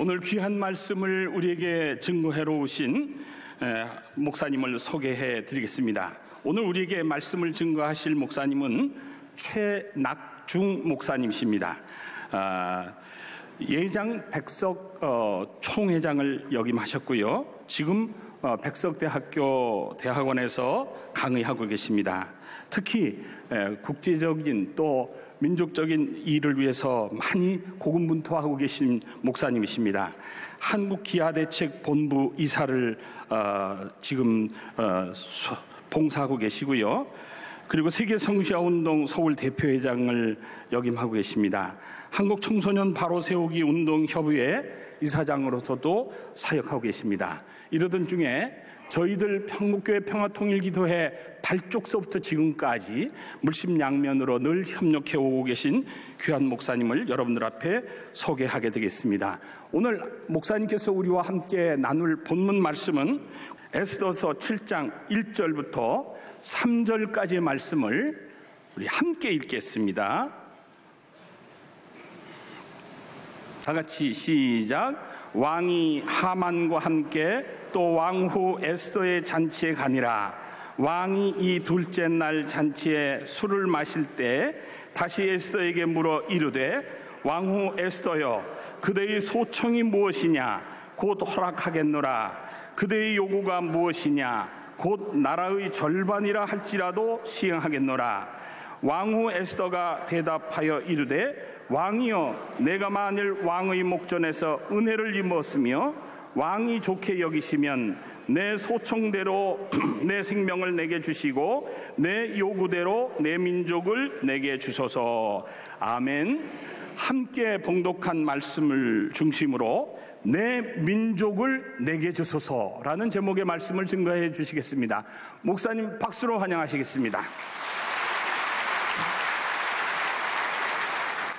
오늘 귀한 말씀을 우리에게 증거해러 오신 목사님을 소개해 드리겠습니다. 오늘 우리에게 말씀을 증거하실 목사님은 최낙중 목사님이십니다. 예장 백석 총회장을 역임하셨고요. 지금 백석대학교 대학원에서 강의하고 계십니다. 특히 국제적인 또 민족적인 일을 위해서 많이 고군분투하고 계신 목사님이십니다. 한국기아대책본부 이사를 지금 봉사하고 계시고요. 그리고 세계성시아운동 서울 대표회장을 역임하고 계십니다. 한국청소년 바로 세우기 운동협의회 이사장으로서도 사역하고 계십니다. 이러던 중에 저희들 평국교회 평화통일기도회 발족서부터 지금까지 물심양면으로 늘 협력해 오고 계신 귀한 목사님을 여러분들 앞에 소개하게 되겠습니다. 오늘 목사님께서 우리와 함께 나눌 본문 말씀은 에스더서 7장 1절부터 3절까지의 말씀을 우리 함께 읽겠습니다. 다 같이 시작. 왕이 하만과 함께 또 왕후 에스더의 잔치에 가니라. 왕이 이 둘째 날 잔치에 술을 마실 때 다시 에스더에게 물어 이르되 왕후 에스더여, 그대의 소청이 무엇이냐? 곧 허락하겠노라. 그대의 요구가 무엇이냐? 곧 나라의 절반이라 할지라도 시행하겠노라. 왕후 에스더가 대답하여 이르되 왕이여, 내가 만일 왕의 목전에서 은혜를 입었으며 왕이 좋게 여기시면 내 소청대로 내 생명을 내게 주시고 내 요구대로 내 민족을 내게 주소서. 아멘. 함께 봉독한 말씀을 중심으로 내 민족을 내게 주소서라는 제목의 말씀을 증거해 주시겠습니다. 목사님 박수로 환영하시겠습니다.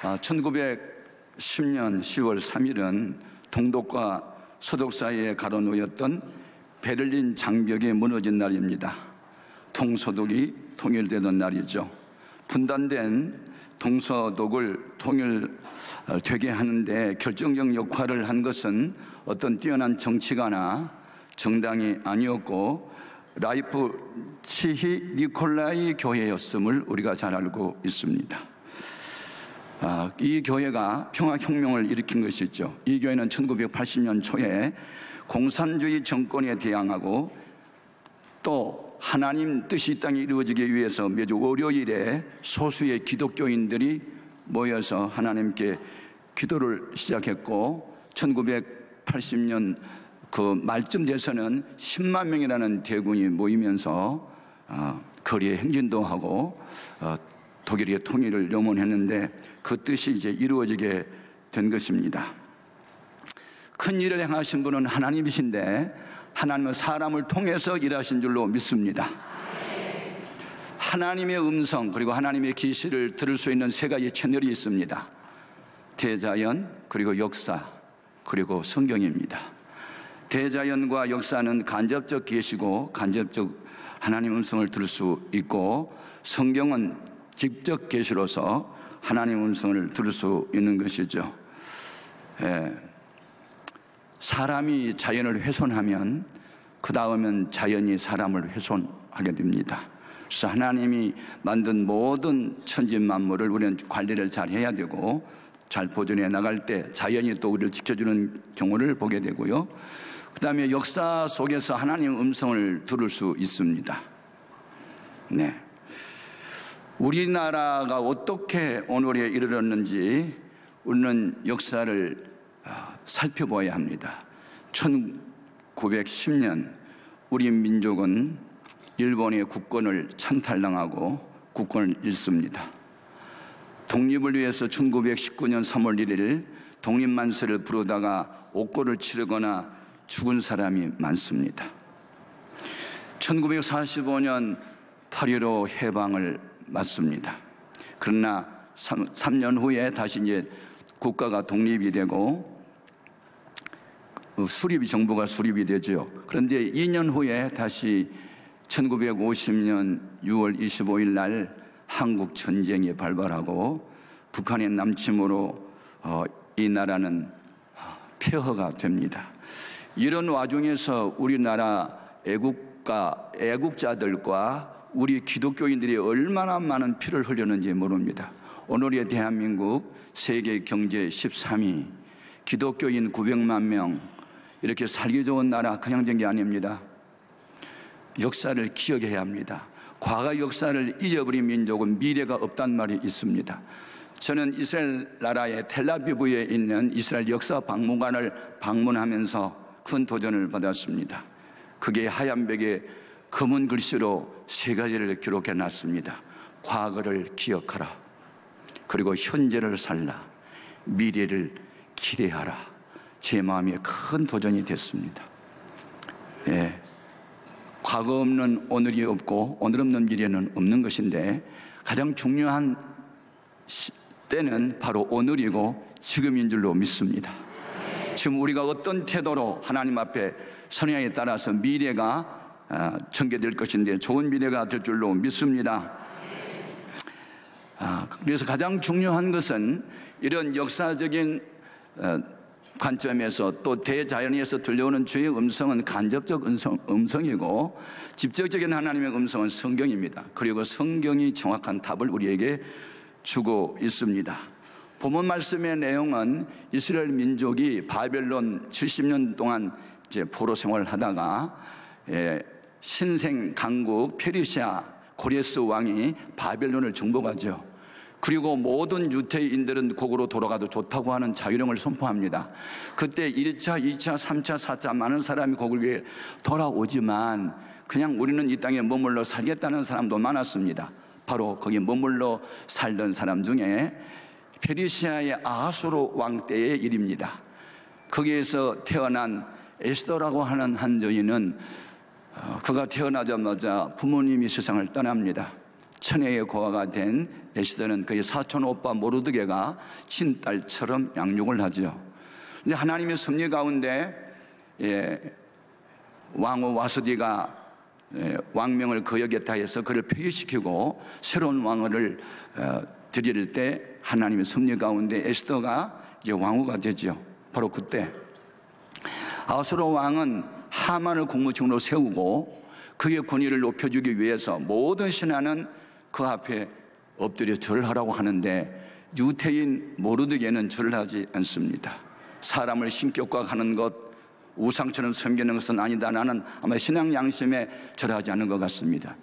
1910년 10월 3일은 동독과 서독 사이에 가로놓였던 베를린 장벽이 무너진 날입니다. 동서독이 통일되던 날이죠. 분단된 동서독을 통일되게 하는데 결정적 역할을 한 것은 어떤 뛰어난 정치가나 정당이 아니었고 라이프치히 니콜라이 교회였음을 우리가 잘 알고 있습니다. 이 교회가 평화혁명을 일으킨 것이죠. 이 교회는 1980년 초에 공산주의 정권에 대항하고 또 하나님 뜻이 이 땅에 이루어지기 위해서 매주 월요일에 소수의 기독교인들이 모여서 하나님께 기도를 시작했고 1980년 그 말쯤 돼서는 10만 명이라는 대군이 모이면서 거리에 행진도 하고 독일의 통일을 염원했는데 그 뜻이 이제 이루어지게 된 것입니다. 큰 일을 행하신 분은 하나님이신데 하나님은 사람을 통해서 일하신 줄로 믿습니다. 하나님의 음성 그리고 하나님의 계시를 들을 수 있는 세 가지 채널이 있습니다. 대자연, 그리고 역사, 그리고 성경입니다. 대자연과 역사는 간접적 계시고 간접적 하나님 음성을 들을 수 있고, 성경은 직접 계시로서 하나님 음성을 들을 수 있는 것이죠. 사람이 자연을 훼손하면 그 다음엔 자연이 사람을 훼손하게 됩니다. 그래서 하나님이 만든 모든 천지 만물을 우리는 관리를 잘 해야 되고 잘 보존해 나갈 때 자연이 또 우리를 지켜주는 경우를 보게 되고요. 그 다음에 역사 속에서 하나님 음성을 들을 수 있습니다. 네. 우리나라가 어떻게 오늘에 이르렀는지 우리는 역사를 살펴봐야 합니다. 1910년 우리 민족은 일본의 국권을 찬탈당하고 국권을 잃습니다. 독립을 위해서 1919년 3월 1일 독립만세를 부르다가 옥고를 치르거나 죽은 사람이 많습니다. 1945년 8.15 해방을 맞습니다. 그러나 3년 후에 다시 이제 국가가 독립이 되고 정부가 수립이 되죠. 그런데 2년 후에 다시 1950년 6월 25일 날 한국 전쟁이 발발하고 북한의 남침으로 이 나라는 폐허가 됩니다. 이런 와중에서 우리나라 애국자들과 우리 기독교인들이 얼마나 많은 피를 흘렸는지 모릅니다. 오늘의 대한민국 세계 경제 13위, 기독교인 900만 명, 이렇게 살기 좋은 나라 그냥 된 게 아닙니다. 역사를 기억해야 합니다. 과거 역사를 잊어버린 민족은 미래가 없단 말이 있습니다. 저는 이스라엘 나라의 텔아비브에 있는 이스라엘 역사 박물관을 방문하면서 큰 도전을 받았습니다. 그게 하얀 벽에 검은 글씨로 3가지를 기록해 놨습니다. 과거를 기억하라, 그리고 현재를 살라, 미래를 기대하라. 제 마음에 큰 도전이 됐습니다. 예, 과거 없는 오늘이 없고 오늘 없는 미래는 없는 것인데 가장 중요한 때는 바로 오늘이고 지금인 줄로 믿습니다. 지금 우리가 어떤 태도로 하나님 앞에 선행에 따라서 미래가 전개될 것인데 좋은 미래가 될 줄로 믿습니다. 그래서 가장 중요한 것은 이런 역사적인 관점에서 또 대자연에서 들려오는 주의 음성은 간접적 음성이고 직접적인 하나님의 음성은 성경입니다. 그리고 성경이 정확한 답을 우리에게 주고 있습니다. 본문 말씀의 내용은 이스라엘 민족이 바벨론 70년 동안 이제 포로 생활을 하다가 신생 강국 페르시아 고레스 왕이 바벨론을 정복하죠. 그리고 모든 유대인들은 고국으로 돌아가도 좋다고 하는 자유령을 선포합니다. 그때 1차, 2차, 3차, 4차 많은 사람이 고국에 돌아오지만 그냥 우리는 이 땅에 머물러 살겠다는 사람도 많았습니다. 바로 거기 머물러 살던 사람 중에 페르시아의 아하수르 왕 때의 일입니다. 거기에서 태어난 에스더라고 하는 한 여인은 그가 태어나자마자 부모님이 세상을 떠납니다. 천혜의 고아가 된 에스더는 그의 사촌 오빠 모르드게가 친딸처럼 양육을 하죠. 근데 하나님의 섭리 가운데 왕후 와스디가 왕명을 거역했다 해서 그를 폐위시키고 새로운 왕을 드릴 때 하나님의 섭리 가운데 에스더가 이제 왕후가 되죠. 바로 그때 아하수르 왕은 하만을 국무총리로 세우고 그의 권위를 높여주기 위해서 모든 신하는 그 앞에 엎드려 절하라고 하는데 유태인 모르드게는 절을 하지 않습니다. 사람을 신격화하는 것, 우상처럼 섬기는 것은 아니다. 나는 아마 신앙 양심에 절하지 않은 것 같습니다.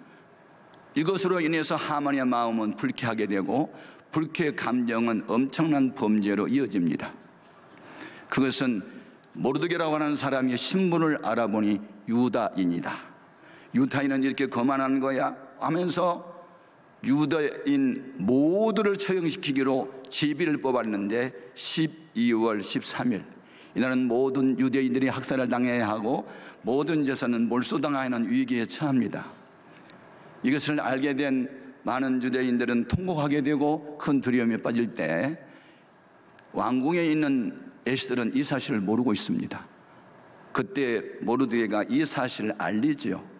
이것으로 인해서 하만의 마음은 불쾌하게 되고 불쾌 감정은 엄청난 범죄로 이어집니다. 그것은 모르드게라고 하는 사람의 신분을 알아보니 유다인이다. 유다인은 이렇게 거만한 거야 하면서 유다인 모두를 처형시키기로 제비를 뽑았는데 12월 13일 이날은 모든 유대인들이 학살을 당해야 하고 모든 재산은 몰수당하는 위기에 처합니다. 이것을 알게 된 많은 유대인들은 통곡하게 되고 큰 두려움에 빠질 때 왕궁에 있는 에스더는 이 사실을 모르고 있습니다. 그때 모르드게가 이 사실을 알리지요.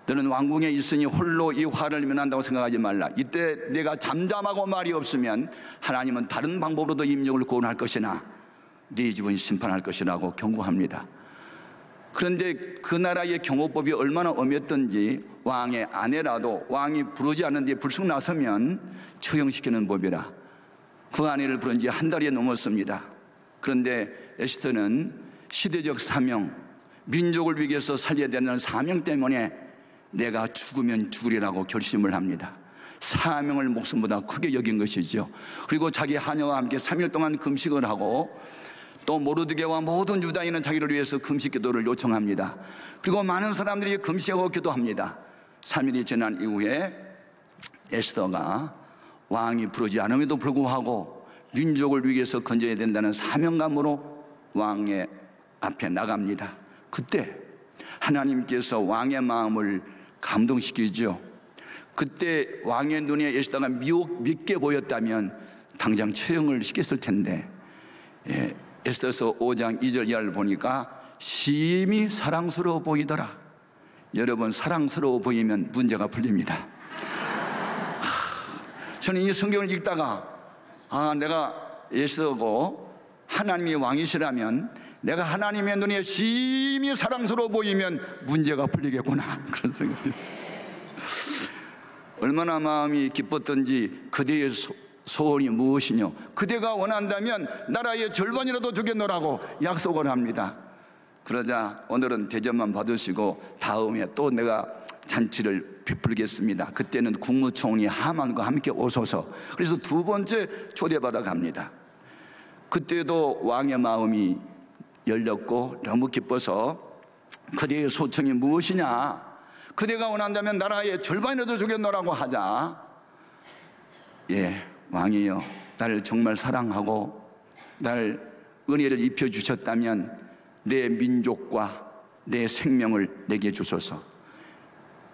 너는 왕궁에 있으니 홀로 이 화를 면한다고 생각하지 말라. 이때 내가 잠잠하고 말이 없으면 하나님은 다른 방법으로도 임력을 구원할 것이나 네 집은 심판할 것이라고 경고합니다. 그런데 그 나라의 경호법이 얼마나 엄했던지 왕의 아내라도 왕이 부르지 않는데 불쑥 나서면 처형시키는 법이라 그 아내를 부른 지 한 달이 넘었습니다. 그런데 에스더는 시대적 사명, 민족을 위해서 살려야 되는 사명 때문에 내가 죽으면 죽으리라고 결심을 합니다. 사명을 목숨보다 크게 여긴 것이죠. 그리고 자기 하녀와 함께 3일 동안 금식을 하고 또 모르드게와 모든 유다인은 자기를 위해서 금식 기도를 요청합니다. 그리고 많은 사람들이 금식하고 기도합니다. 3일이 지난 이후에 에스더가 왕이 부르지 않음에도 불구하고 민족을 위해서 건져야 된다는 사명감으로 왕의 앞에 나갑니다. 그때 하나님께서 왕의 마음을 감동시키죠. 그때 왕의 눈에 에스더가 밉게 보였다면 당장 처형을 시켰을 텐데 에스더서 5장 2절 이하를 보니까 심히 사랑스러워 보이더라. 여러분, 사랑스러워 보이면 문제가 풀립니다. 저는 이 성경을 읽다가 내가 에스더고 하나님이 왕이시라면 내가 하나님의 눈에 심히 사랑스러워 보이면 문제가 풀리겠구나, 그런 생각이 있어요. 얼마나 마음이 기뻤던지. 그대의 소원이 무엇이뇨? 그대가 원한다면 나라의 절반이라도 주겠노라고 약속을 합니다. 그러자 오늘은 대접만 받으시고 다음에 또 내가 잔치를 베풀겠습니다. 그때는 국무총리 하만과 함께 오소서. 그래서 두 번째 초대받아 갑니다. 그때도 왕의 마음이 열렸고 너무 기뻐서 그대의 소청이 무엇이냐? 그대가 원한다면 나라의 절반이라도 주겠노라고 하자. 예, 왕이여, 나를 정말 사랑하고 날 은혜를 입혀주셨다면 내 민족과 내 생명을 내게 주소서,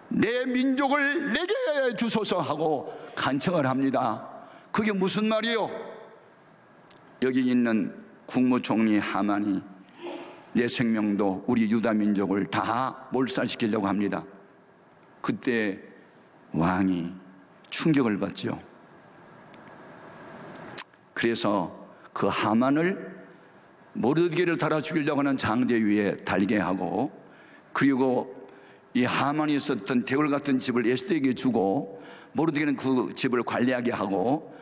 내 민족을 내게 주소서 하고 간청을 합니다. 그게 무슨 말이요? 여기 있는 국무총리 하만이 내 생명도 우리 유다 민족을 다 몰살시키려고 합니다. 그때 왕이 충격을 받죠. 그래서 그 하만을 모르드게를 달아 죽이려고 하는 장대 위에 달게 하고, 그리고 이 하만이 있었던 대궐 같은 집을 에스더에게 주고, 모르드게는 그 집을 관리하게 하고,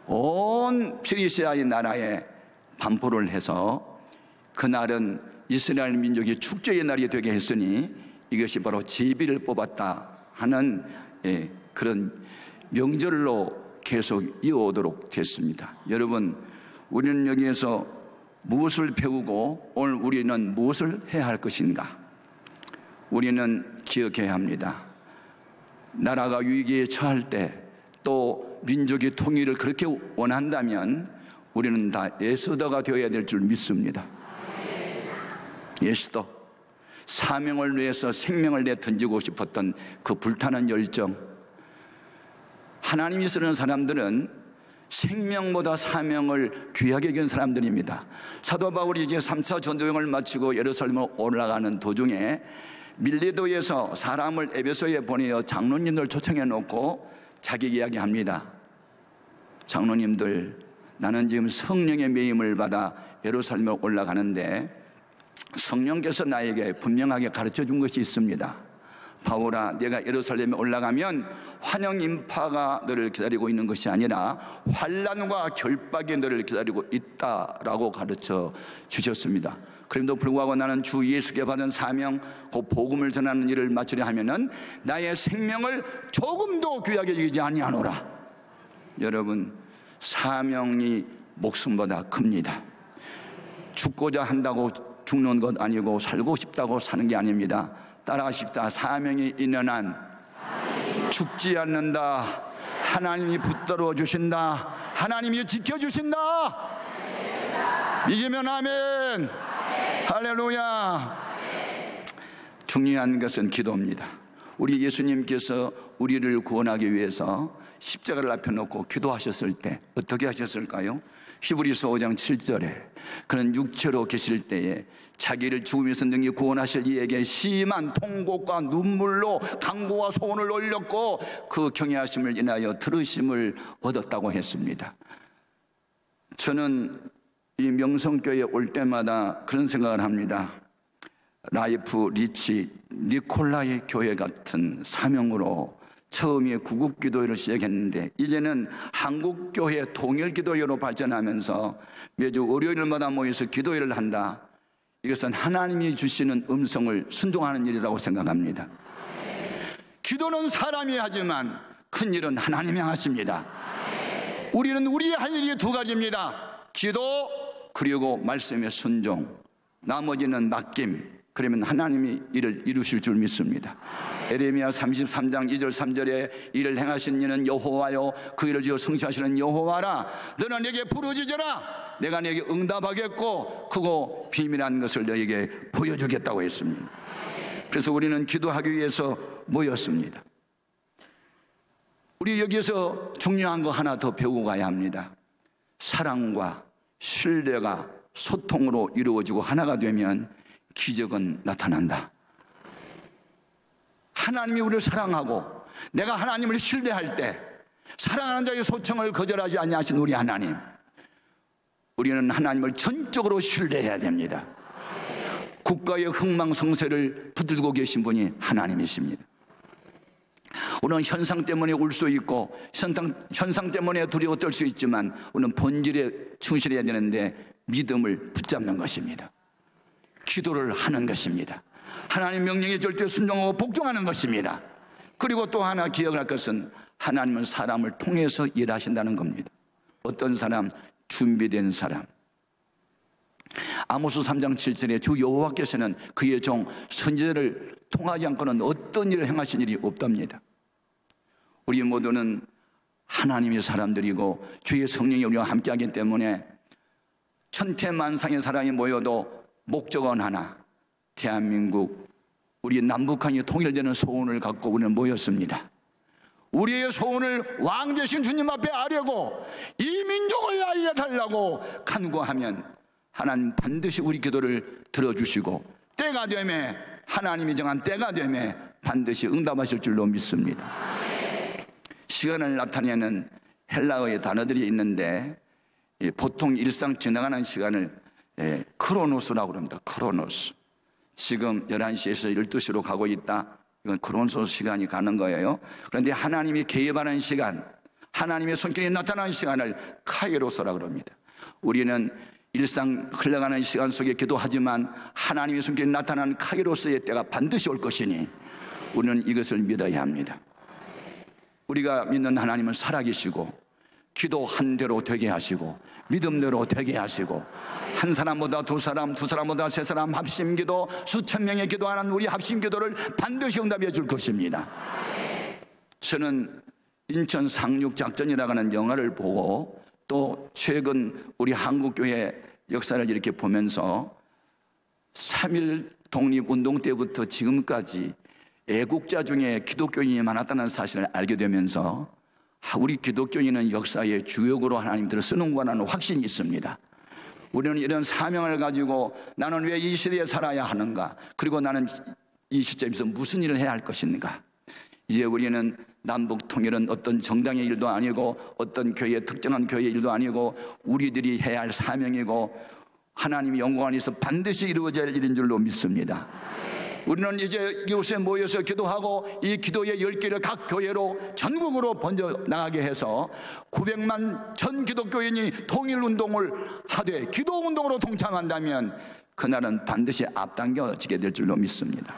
온 페르시아의 나라에 반포를 해서 그날은 이스라엘 민족이 축제의 날이 되게 했으니 이것이 바로 제비를 뽑았다 하는 그런 명절로 계속 이어오도록 됐습니다. 여러분, 우리는 여기에서 무엇을 배우고 오늘 우리는 무엇을 해야 할 것인가? 우리는 기억해야 합니다. 나라가 위기에 처할 때, 또 민족의 통일을 그렇게 원한다면 우리는 다 에스더가 되어야 될 줄 믿습니다. 에스더, 사명을 위해서 생명을 내 던지고 싶었던 그 불타는 열정. 하나님이 쓰는 사람들은 생명보다 사명을 귀하게 여기는 사람들입니다. 사도 바울이 이제 3차 전도여행을 마치고 예루살렘으로 올라가는 도중에 밀레도에서 사람을 에베소에 보내어 장로님들 초청해 놓고 자기 이야기합니다. 장로님들, 나는 지금 성령의 매임을 받아 예루살렘으로 올라가는데 성령께서 나에게 분명하게 가르쳐 준 것이 있습니다. 바울아, 내가 예루살렘에 올라가면 환영 인파가 너를 기다리고 있는 것이 아니라 환난과 결박이 너를 기다리고 있다라고 가르쳐 주셨습니다. 그럼에도 불구하고 나는 주 예수께 받은 사명, 그 복음을 전하는 일을 마치려 하면은 나의 생명을 조금도 귀하게 여기지 아니하노라. 여러분, 사명이 목숨보다 큽니다. 죽고자 한다고 죽는 것 아니고 살고 싶다고 사는 게 아닙니다. 따라하십시다. 사명이 있는 한 죽지 않는다. 하나님이 붙들어 주신다. 하나님이 지켜주신다. 이기면 아멘. 할렐루야. 중요한 것은 기도입니다. 우리 예수님께서 우리를 구원하기 위해서 십자가를 앞에 놓고 기도하셨을 때 어떻게 하셨을까요? 히브리서 5장 7절에 그는 육체로 계실 때에 자기를 죽음에서 능히 구원하실 이에게 심한 통곡과 눈물로 간구와 소원을 올렸고 그 경외하심을 인하여 들으심을 얻었다고 했습니다. 저는 이 명성교회에 올 때마다 그런 생각을 합니다. 라이프 리치 니콜라의 교회 같은 사명으로 처음에 구국기도회를 시작했는데 이제는 한국교회 통일기도회로 발전하면서 매주 월요일마다 모여서 기도회를 한다. 이것은 하나님이 주시는 음성을 순종하는 일이라고 생각합니다. 기도는 사람이 하지만 큰 일은 하나님이 하십니다. 우리는 우리의 할 일이 두 가지입니다. 기도 그리고 말씀의 순종, 나머지는 맡김. 그러면 하나님이 이를 이루실 줄 믿습니다. 에레미야 33장 2절 3절에 이를 행하신 이는 여호와요 그 일을 지어 성취하시는 여호와라. 너는 내게 부르짖어라. 내가 내게 응답하겠고 크고 비밀한 것을 너에게 보여주겠다고 했습니다. 그래서 우리는 기도하기 위해서 모였습니다. 우리 여기에서 중요한 거 하나 더 배우고 가야 합니다. 사랑과 신뢰가 소통으로 이루어지고 하나가 되면 기적은 나타난다. 하나님이 우리를 사랑하고 내가 하나님을 신뢰할 때 사랑하는 자의 소청을 거절하지 아니하신 우리 하나님, 우리는 하나님을 전적으로 신뢰해야 됩니다. 국가의 흥망성쇠를 붙들고 계신 분이 하나님이십니다. 우리는 현상 때문에 울 수 있고 현상 때문에 두려워 떨 수 있지만 우리는 본질에 충실해야 되는데 믿음을 붙잡는 것입니다. 기도를 하는 것입니다. 하나님 명령에 절대 순종하고 복종하는 것입니다. 그리고 또 하나 기억할 것은 하나님은 사람을 통해서 일하신다는 겁니다. 어떤 사람? 준비된 사람. 아모스 3장 7절에 주 여호와께서는 그의 종 선지자를 통하지 않고는 어떤 일을 행하신 일이 없답니다. 우리 모두는 하나님의 사람들이고 주의 성령이 우리와 함께하기 때문에 천태만상의 사람이 모여도 목적은 하나, 대한민국 우리 남북한이 통일되는 소원을 갖고 우리는 모였습니다. 우리의 소원을 왕 되신 주님 앞에 아뢰고 이 민족을 알려 달라고 간구하면 하나님 반드시 우리 기도를 들어주시고 때가 되면 하나님이 정한 때가 되면 반드시 응답하실 줄로 믿습니다. 시간을 나타내는 헬라어의 단어들이 있는데 보통 일상 지나가는 시간을 크로노스라고 합니다. 크로노스. 지금 11시에서 12시로 가고 있다. 이건 크로노스 시간이 가는 거예요. 그런데 하나님이 개입하는 시간, 하나님의 손길이 나타나는 시간을 카이로스라고 합니다. 우리는 일상 흘러가는 시간 속에 기도하지만 하나님의 손길이 나타나는 카이로스의 때가 반드시 올 것이니 우리는 이것을 믿어야 합니다. 우리가 믿는 하나님은 살아계시고 기도한 대로 되게 하시고 믿음대로 되게 하시고 한 사람보다 두 사람, 두 사람보다 세 사람 합심기도 수천 명의 기도하는 우리 합심기도를 반드시 응답해 줄 것입니다. 저는 인천 상륙작전이라고 하는 영화를 보고 또 최근 우리 한국교회 역사를 이렇게 보면서 3.1 독립운동 때부터 지금까지 애국자 중에 기독교인이 많았다는 사실을 알게 되면서 우리 기독교인은 역사의 주역으로 하나님들을 쓰는구나는 확신이 있습니다. 우리는 이런 사명을 가지고 나는 왜 이 시대에 살아야 하는가, 그리고 나는 이 시점에서 무슨 일을 해야 할 것인가. 이제 우리는 남북 통일은 어떤 정당의 일도 아니고 어떤 교회의 특정한 교회의 일도 아니고 우리들이 해야 할 사명이고 하나님의 영광 안에서 반드시 이루어져야 할 일인 줄로 믿습니다. 우리는 이제 이곳에 모여서 기도하고 이 기도의 열기를 각 교회로 전국으로 번져나가게 해서 900만 전 기독교인이 통일운동을 하되 기도운동으로 동참한다면 그날은 반드시 앞당겨지게 될 줄로 믿습니다.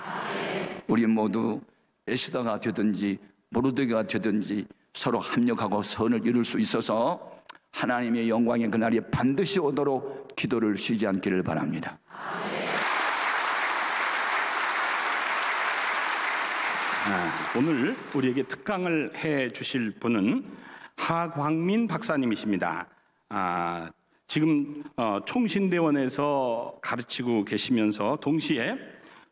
우리 모두 에스더가 되든지 모르드게가 되든지 서로 합력하고 선을 이룰 수 있어서 하나님의 영광의 그날이 반드시 오도록 기도를 쉬지 않기를 바랍니다. 오늘 우리에게 특강을 해 주실 분은 하광민 박사님이십니다. 지금 총신대원에서 가르치고 계시면서 동시에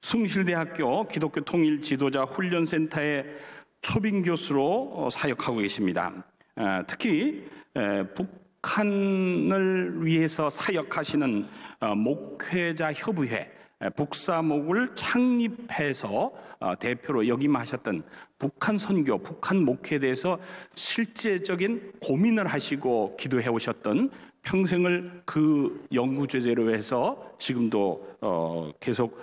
숭실대학교 기독교 통일 지도자 훈련센터의 초빙 교수로 사역하고 계십니다. 특히 북한을 위해서 사역하시는 목회자 협의회 북사목을 창립해서 대표로 역임하셨던 북한 선교, 북한 목회에 대해서 실제적인 고민을 하시고 기도해 오셨던 평생을 그 연구제재로 해서 지금도 계속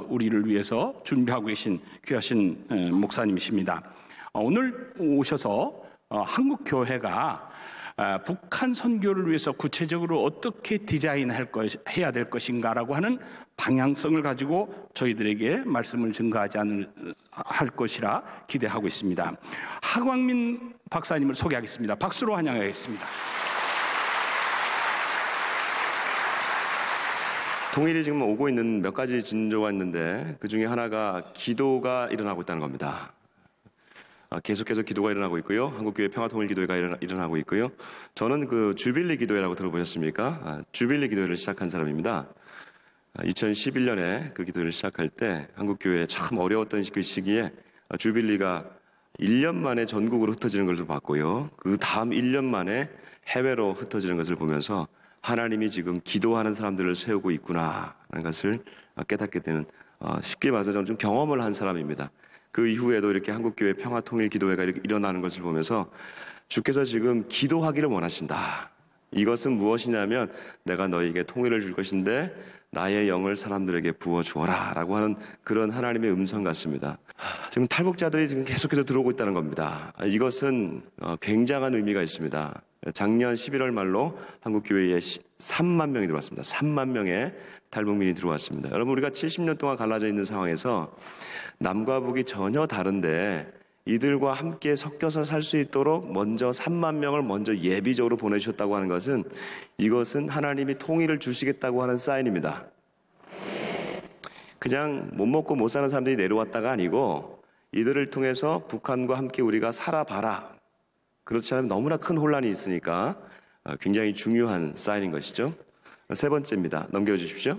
우리를 위해서 준비하고 계신 귀하신 목사님이십니다. 오늘 오셔서 한국 교회가 북한 선교를 위해서 구체적으로 어떻게 해야 될 것인가라고 하는 방향성을 가지고 저희들에게 말씀을 증거하지 할 것이라 기대하고 있습니다. 하광민 박사님을 소개하겠습니다. 박수로 환영하겠습니다. 통일이 지금 오고 있는 몇 가지 징조가 있는데 그 중에 하나가 기도가 일어나고 있다는 겁니다. 계속해서 기도가 일어나고 있고요. 한국교회 평화통일기도회가 일어나고 있고요. 저는 그 주빌리 기도회라고 들어보셨습니까? 주빌리 기도회를 시작한 사람입니다. 2011년에 그 기도를 시작할 때 한국교회에 참 어려웠던 그 시기에 주빌리가 1년 만에 전국으로 흩어지는 것을 봤고요. 그 다음 1년 만에 해외로 흩어지는 것을 보면서 하나님이 지금 기도하는 사람들을 세우고 있구나라는 것을 깨닫게 되는, 쉽게 말해서 저는 좀 경험을 한 사람입니다. 그 이후에도 이렇게 한국교회 평화통일기도회가 이렇게 일어나는 것을 보면서 주께서 지금 기도하기를 원하신다. 이것은 무엇이냐면 내가 너희에게 통일을 줄 것인데 나의 영을 사람들에게 부어주어라 라고 하는 그런 하나님의 음성 같습니다. 지금 탈북자들이 지금 계속해서 들어오고 있다는 겁니다. 이것은 굉장한 의미가 있습니다. 작년 11월 말로 한국교회에 3만 명이 들어왔습니다. 3만 명의 탈북민이 들어왔습니다. 여러분, 우리가 70년 동안 갈라져 있는 상황에서 남과 북이 전혀 다른데 이들과 함께 섞여서 살 수 있도록 먼저 3만 명을 먼저 예비적으로 보내주셨다고 하는 것은 이것은 하나님이 통일을 주시겠다고 하는 사인입니다. 그냥 못 먹고 못 사는 사람들이 내려왔다가 아니고 이들을 통해서 북한과 함께 우리가 살아봐라. 그렇지 않으면 너무나 큰 혼란이 있으니까 굉장히 중요한 사인인 것이죠. 세 번째입니다. 넘겨주십시오.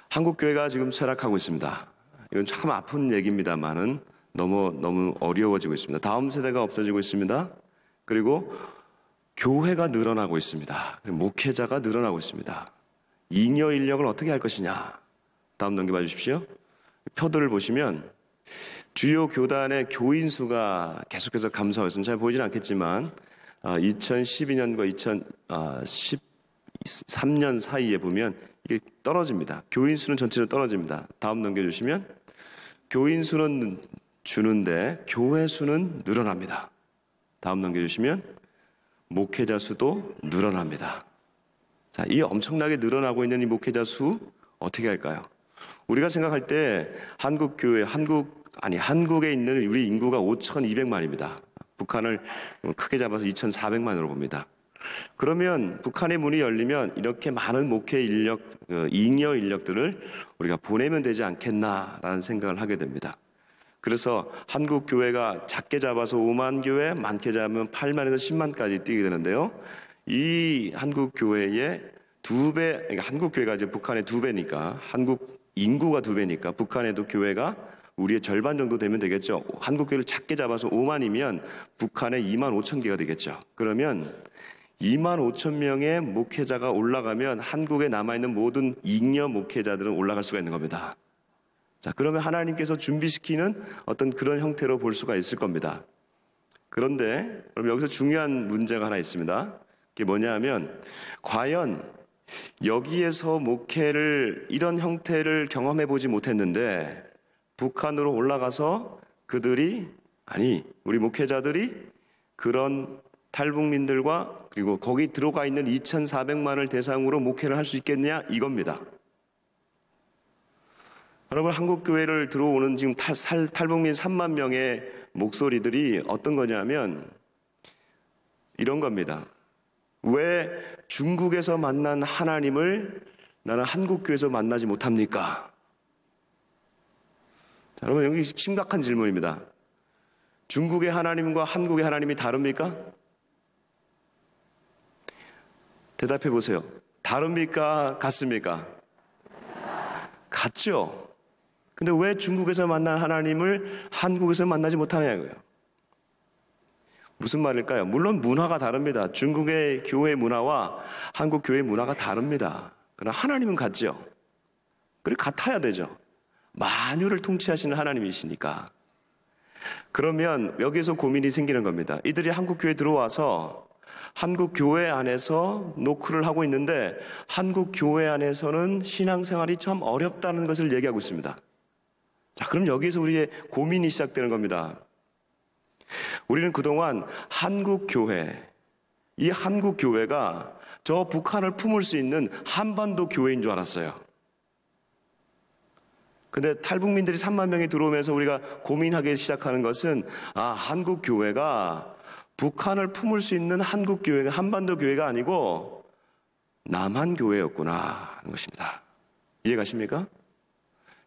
한국교회가 지금 쇠락하고 있습니다. 이건 참 아픈 얘기입니다만은 너무 어려워지고 있습니다. 다음 세대가 없어지고 있습니다. 그리고 교회가 늘어나고 있습니다. 목회자가 늘어나고 있습니다. 잉여 인력을 어떻게 할 것이냐. 다음 넘겨봐 주십시오. 표들을 보시면 주요 교단의 교인 수가 계속해서 감소하고 있습니다. 잘 보이지는 않겠지만 2012년과 2013년 사이에 보면 이게 떨어집니다. 교인 수는 전체로 떨어집니다. 다음 넘겨주시면 교인 수는 주는데 교회 수는 늘어납니다. 다음 넘겨주시면 목회자 수도 늘어납니다. 자, 이 엄청나게 늘어나고 있는 이 목회자 수 어떻게 할까요? 우리가 생각할 때 한국에 있는 우리 인구가 5,200만입니다. 북한을 크게 잡아서 2,400만으로 봅니다. 그러면 북한의 문이 열리면 이렇게 많은 목회 인력, 잉여 인력들을 우리가 보내면 되지 않겠나라는 생각을 하게 됩니다. 그래서 한국 교회가 작게 잡아서 5만 교회, 많게 잡으면 8만에서 10만까지 뛰게 되는데요. 이 한국 교회의 2배, 그러니까 한국 교회가 이제 북한의 2배니까, 한국 인구가 2배니까 북한에도 교회가 우리의 절반 정도 되면 되겠죠. 한국 교회를 작게 잡아서 5만이면 북한에 2만 5천 개가 되겠죠. 그러면 2만 5천 명의 목회자가 올라가면 한국에 남아있는 모든 잉여 목회자들은 올라갈 수가 있는 겁니다. 자, 그러면 하나님께서 준비시키는 어떤 그런 형태로 볼 수가 있을 겁니다. 그런데 그럼 여기서 중요한 문제가 하나 있습니다. 그게 뭐냐 하면 과연 여기에서 목회를 이런 형태를 경험해 보지 못했는데 북한으로 올라가서 우리 목회자들이 그런 탈북민들과 그리고 거기 들어가 있는 2,400만을 대상으로 목회를 할 수 있겠냐 이겁니다. 여러분, 한국교회를 들어오는 지금 탈북민 3만 명의 목소리들이 어떤 거냐면 이런 겁니다. 왜 중국에서 만난 하나님을 나는 한국교회에서 만나지 못합니까? 자, 여러분, 여기 심각한 질문입니다. 중국의 하나님과 한국의 하나님이 다릅니까? 대답해 보세요. 다릅니까? 같습니까? 같죠? 근데 왜 중국에서 만난 하나님을 한국에서 만나지 못하냐고요. 무슨 말일까요? 물론 문화가 다릅니다. 중국의 교회 문화와 한국 교회 문화가 다릅니다. 그러나 하나님은 같죠. 그리고 같아야 되죠. 만유를 통치하시는 하나님이시니까. 그러면 여기서 고민이 생기는 겁니다. 이들이 한국 교회에 들어와서 한국 교회 안에서 노크를 하고 있는데 한국 교회 안에서는 신앙생활이 참 어렵다는 것을 얘기하고 있습니다. 자, 그럼 여기서 우리의 고민이 시작되는 겁니다. 우리는 그동안 한국 교회가 저 북한을 품을 수 있는 한반도 교회인 줄 알았어요. 근데 탈북민들이 3만 명이 들어오면서 우리가 고민하기 시작하는 것은 한국 교회가 북한을 품을 수 있는 한국 교회가 한반도 교회가 아니고 남한 교회였구나 하는 것입니다. 이해가십니까?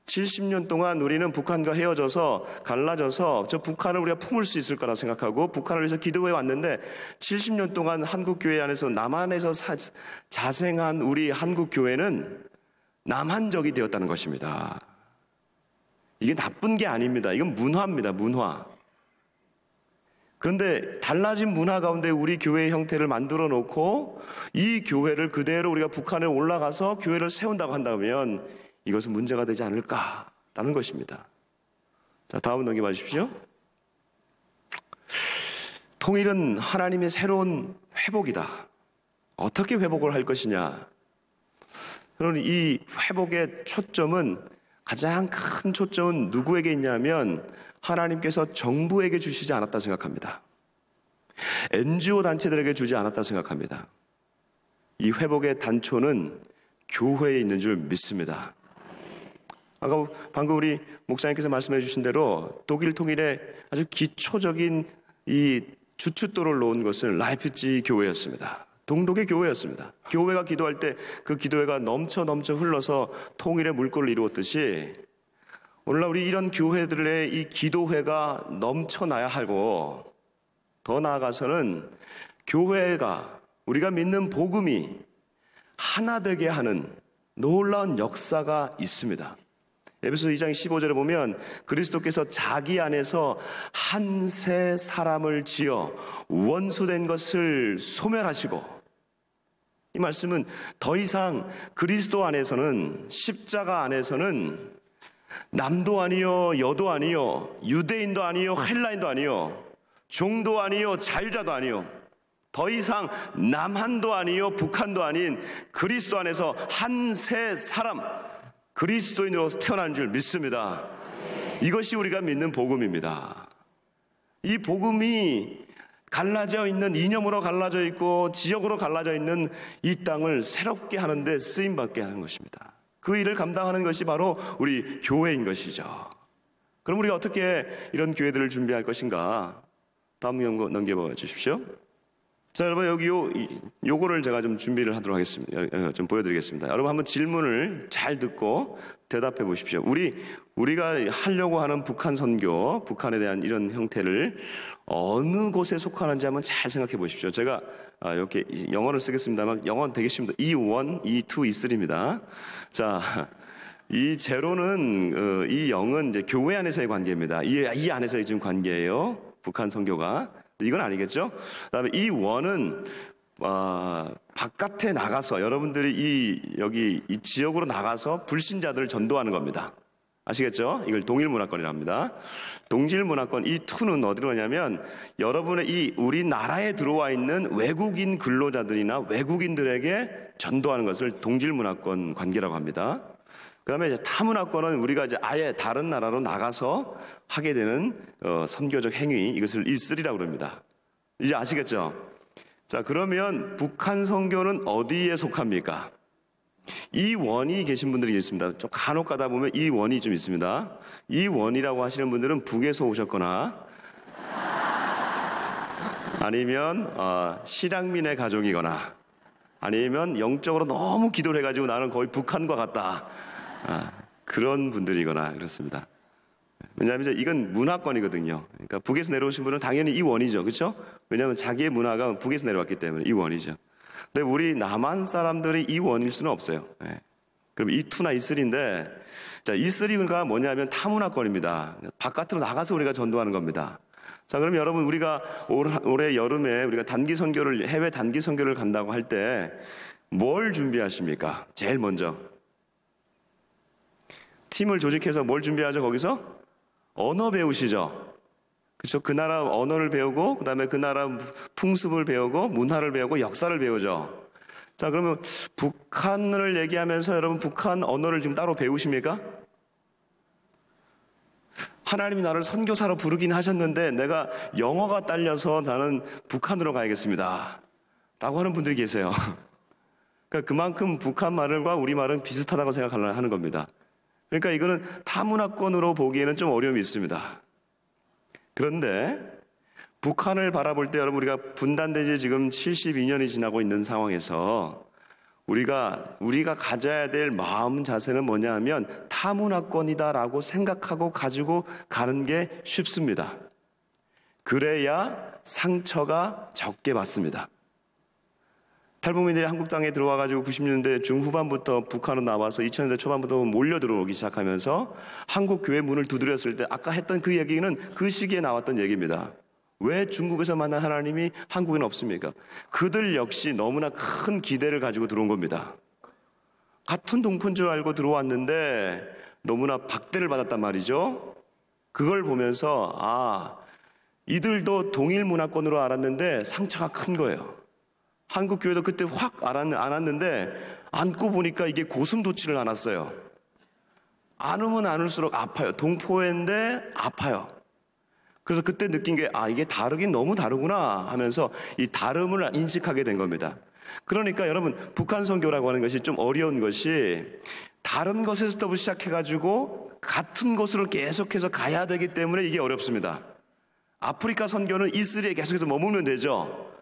70년 동안 우리는 북한과 헤어져서 갈라져서 저 북한을 우리가 품을 수 있을 거라고 생각하고 북한을 위해서 기도해 왔는데 70년 동안 한국교회 안에서 남한에서 자생한 우리 한국교회는 남한적이 되었다는 것입니다. 이게 나쁜 게 아닙니다. 이건 문화입니다. 문화. 그런데 달라진 문화 가운데 우리 교회의 형태를 만들어 놓고 이 교회를 그대로 우리가 북한에 올라가서 교회를 세운다고 한다면 이것은 문제가 되지 않을까라는 것입니다. 자, 다음 넘겨봐 주십시오. 통일은 하나님의 새로운 회복이다. 어떻게 회복을 할 것이냐? 저는 이 회복의 초점은, 가장 큰 초점은 누구에게 있냐면 하나님께서 정부에게 주시지 않았다 생각합니다. NGO 단체들에게 주지 않았다 생각합니다. 이 회복의 단초는 교회에 있는 줄 믿습니다. 아까 방금 우리 목사님께서 말씀해 주신 대로 독일 통일의 아주 기초적인 이 주춧돌을 놓은 것은 라이프치히 교회였습니다. 동독의 교회였습니다. 교회가 기도할 때 그 기도회가 넘쳐 흘러서 통일의 물꼬를 이루었듯이, 오늘날 우리 이런 교회들의 이 기도회가 넘쳐나야 하고, 더 나아가서는 교회가, 우리가 믿는 복음이 하나 되게 하는 놀라운 역사가 있습니다. 에베소서 2장 15절에 보면 그리스도께서 자기 안에서 한 새 사람을 지어 원수된 것을 소멸하시고, 이 말씀은 더 이상 그리스도 안에서는, 십자가 안에서는 남도 아니요 여도 아니요 유대인도 아니요 헬라인도 아니요 종도 아니요 자유자도 아니요, 더 이상 남한도 아니요 북한도 아닌 그리스도 안에서 한 새 사람, 그리스도인으로 태어난 줄 믿습니다. 이것이 우리가 믿는 복음입니다. 이 복음이 갈라져 있는, 이념으로 갈라져 있고 지역으로 갈라져 있는 이 땅을 새롭게 하는데 쓰임받게 하는 것입니다. 그 일을 감당하는 것이 바로 우리 교회인 것이죠. 그럼 우리가 어떻게 이런 교회들을 준비할 것인가? 다음 연구 넘겨봐 주십시오. 자, 여러분, 여기 요거를 제가 좀 준비를 하도록 하겠습니다. 좀 보여드리겠습니다. 여러분, 한번 질문을 잘 듣고 대답해 보십시오. 우리가 하려고 하는 북한 선교, 북한에 대한 이런 형태를 어느 곳에 속하는지 한번 잘 생각해 보십시오. 제가 이렇게 영어를 쓰겠습니다만, 영어는 되게 쉽습니다. E1, E2, E3입니다. 자, 이 제로는, 이 0은 이제 교회 안에서의 관계입니다. 이 안에서의 지금 관계예요. 북한 선교가. 이건 아니겠죠? 그다음에 이 원은 바깥에 나가서, 여러분들이 여기 이 지역으로 나가서 불신자들을 전도하는 겁니다. 아시겠죠? 이걸 동일문화권이라 합니다. 동질문화권, 이 투는 어디로 가냐면 여러분의 이 우리나라에 들어와 있는 외국인 근로자들이나 외국인들에게 전도하는 것을 동질문화권 관계라고 합니다. 그 다음에 타문화권은 우리가 이제 아예 다른 나라로 나가서 하게 되는 선교적 행위, 이것을 E3라고 합니다. 이제 아시겠죠? 자, 그러면 북한 선교는 어디에 속합니까? E1이 계신 분들이 있습니다. 좀 간혹 가다 보면 E1이 좀 있습니다. E1이라고 하시는 분들은 북에서 오셨거나 아니면 실향민의 가족이거나 아니면 영적으로 너무 기도를 해가지고 나는 거의 북한과 같다, 그런 분들이거나 그렇습니다. 왜냐하면 이제 이건 문화권이거든요. 그러니까 북에서 내려오신 분은 당연히 E1이죠. 그렇죠? 왜냐하면 자기의 문화가 북에서 내려왔기 때문에 E1이죠. 근데 우리 남한 사람들이 E1일 수는 없어요. 네. 그럼 E2나 E3인데, 자, E3가 뭐냐면 타문화권입니다. 바깥으로 나가서 우리가 전도하는 겁니다. 자, 그럼 여러분, 우리가 올해 여름에 우리가 단기 선교를, 해외 단기 선교를 간다고 할 때 뭘 준비하십니까? 제일 먼저 팀을 조직해서 뭘 준비하죠? 거기서 언어 배우시죠. 그렇죠? 그 나라 언어를 배우고, 그 다음에 그 나라 풍습을 배우고, 문화를 배우고, 역사를 배우죠. 자, 그러면 북한을 얘기하면서 여러분 북한 언어를 지금 따로 배우십니까? 하나님이 나를 선교사로 부르긴 하셨는데 내가 영어가 딸려서 나는 북한으로 가야겠습니다 라고 하는 분들이 계세요. 그러니까 그만큼 북한 말과 우리 말은 비슷하다고 생각하는 겁니다. 그러니까 이거는 타문화권으로 보기에는 좀 어려움이 있습니다. 그런데 북한을 바라볼 때 여러분, 우리가 분단된 지 지금 72년이 지나고 있는 상황에서 우리가 가져야 될 마음 자세는 뭐냐 하면 타문화권이다라고 생각하고 가지고 가는 게 쉽습니다. 그래야 상처가 적게 받습니다. 탈북민들이 한국 땅에 들어와가지고 90년대 중후반부터 북한으로 나와서 2000년대 초반부터 몰려 들어오기 시작하면서 한국 교회 문을 두드렸을 때 아까 했던 그 얘기는 그 시기에 나왔던 얘기입니다. 왜 중국에서 만난 하나님이 한국에는 없습니까? 그들 역시 너무나 큰 기대를 가지고 들어온 겁니다. 같은 동포인 줄 알고 들어왔는데 너무나 박대를 받았단 말이죠. 그걸 보면서 이들도 동일 문화권으로 알았는데 상처가 큰 거예요. 한국 교회도 그때 확 안았는데 안고 보니까 이게 고슴도치를 안았어요. 안으면 안을수록 아파요. 동포인데 아파요. 그래서 그때 느낀 게 이게 다르긴 너무 다르구나 하면서 이 다름을 인식하게 된 겁니다. 그러니까 여러분, 북한 선교라고 하는 것이 좀 어려운 것이 다른 것에서부터 시작해가지고 같은 곳으로 계속해서 가야 되기 때문에 이게 어렵습니다. 아프리카 선교는 이슬에 계속해서 머물면 되죠.